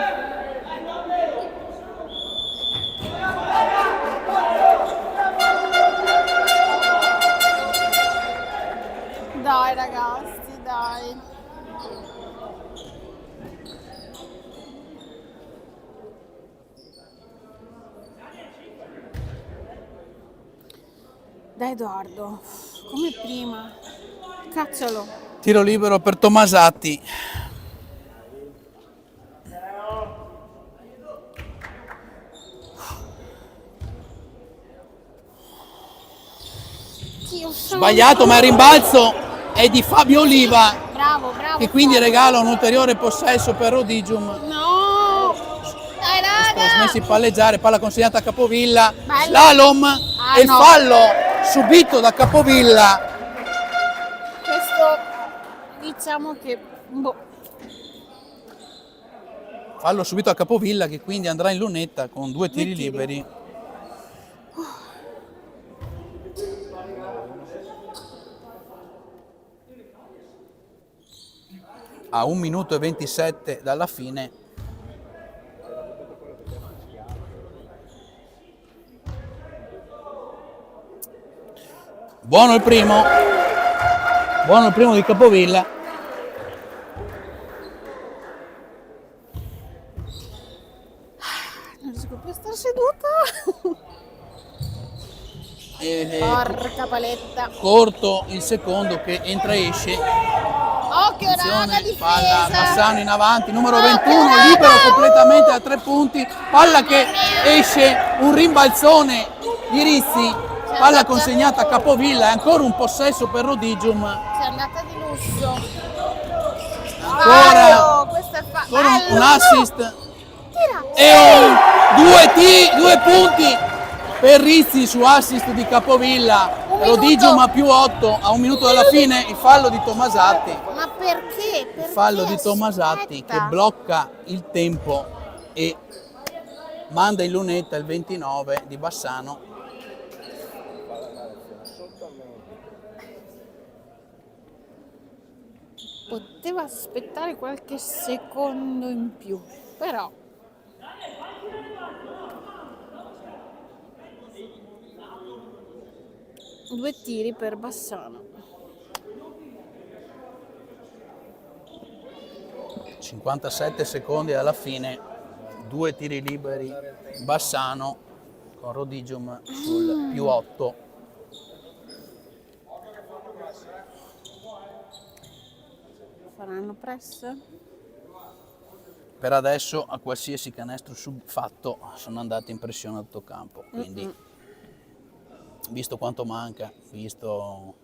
Dai ragazzi, dai. Dai Edoardo, come prima. Caccialo. Tiro libero per Tommasatti. Sbagliato, ma il rimbalzo è di Fabio Oliva Bravo. che quindi regala un ulteriore possesso per Rodigium. No! Dai raga! Smessi palleggiare, palla consegnata a Capovilla, Bello. slalom e il no. fallo subito da Capovilla. Questo diciamo che Fallo subito a Capovilla che quindi andrà in lunetta con 2 tiri liberi. A 1 minuto e 27 dalla fine. Buono il primo di Capovilla. non riesco più a stare seduta. Porca paletta. Corto il secondo che entra e esce. Occhio raga, Palla difesa. Bassano in avanti, numero Occhio, 21, raga. libero completamente da 3 punti. Palla che esce, un rimbalzone di Rizzi. Palla consegnata a Capovilla e ancora un possesso per Rodigium. C'è andata di lusso. Ancora, Questo è ancora bello. un assist Tira. e 2 punti per Rizzi su assist di Capovilla. Rodigium a più 8 a 1 minuto dalla fine, il fallo di Tommasatti. Ma perché? Il fallo di Tommasatti che blocca il tempo e manda in lunetta il 29 di Bassano. Poteva aspettare qualche secondo in più, però. Due tiri per Bassano. 57 secondi alla fine, 2 tiri liberi Bassano con Rodigium sul più 8. Faranno press? Per adesso a qualsiasi canestro subfatto sono andati in pressione a tutto campo, quindi visto quanto manca, visto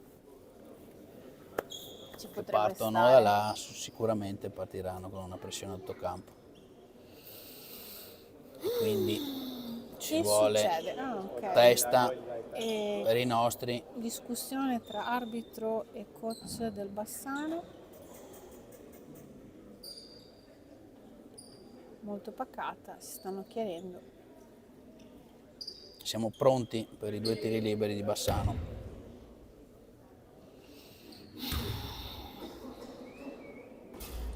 Ci che potrebbe partono stare. da là, sicuramente partiranno con una pressione a tutto campo. E quindi ci Che vuole succede? Ah, ok. testa E per i nostri. discussione tra arbitro e coach del Bassano. Molto pacata, si stanno chiarendo. Siamo pronti per i 2 tiri liberi di Bassano.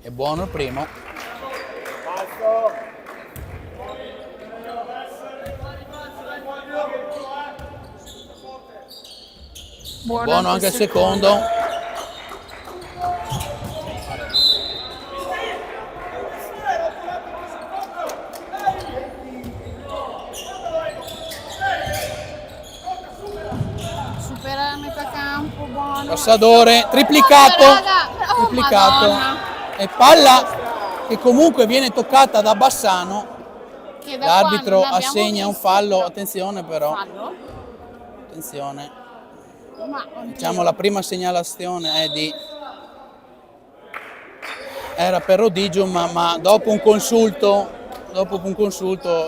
È buono il primo. Buono anche il secondo. Supera la metà campo, buono. Passadore, triplicato. Raga! Oh, Triplicato. Madonna. E palla che comunque viene toccata da Bassano. Che da qua L'arbitro non abbiamo assegna un visto, fallo, però. attenzione però, Fallo? attenzione. Ma oddio. Diciamo la prima segnalazione era per Rodigium, ma dopo un consulto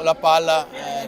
la palla viene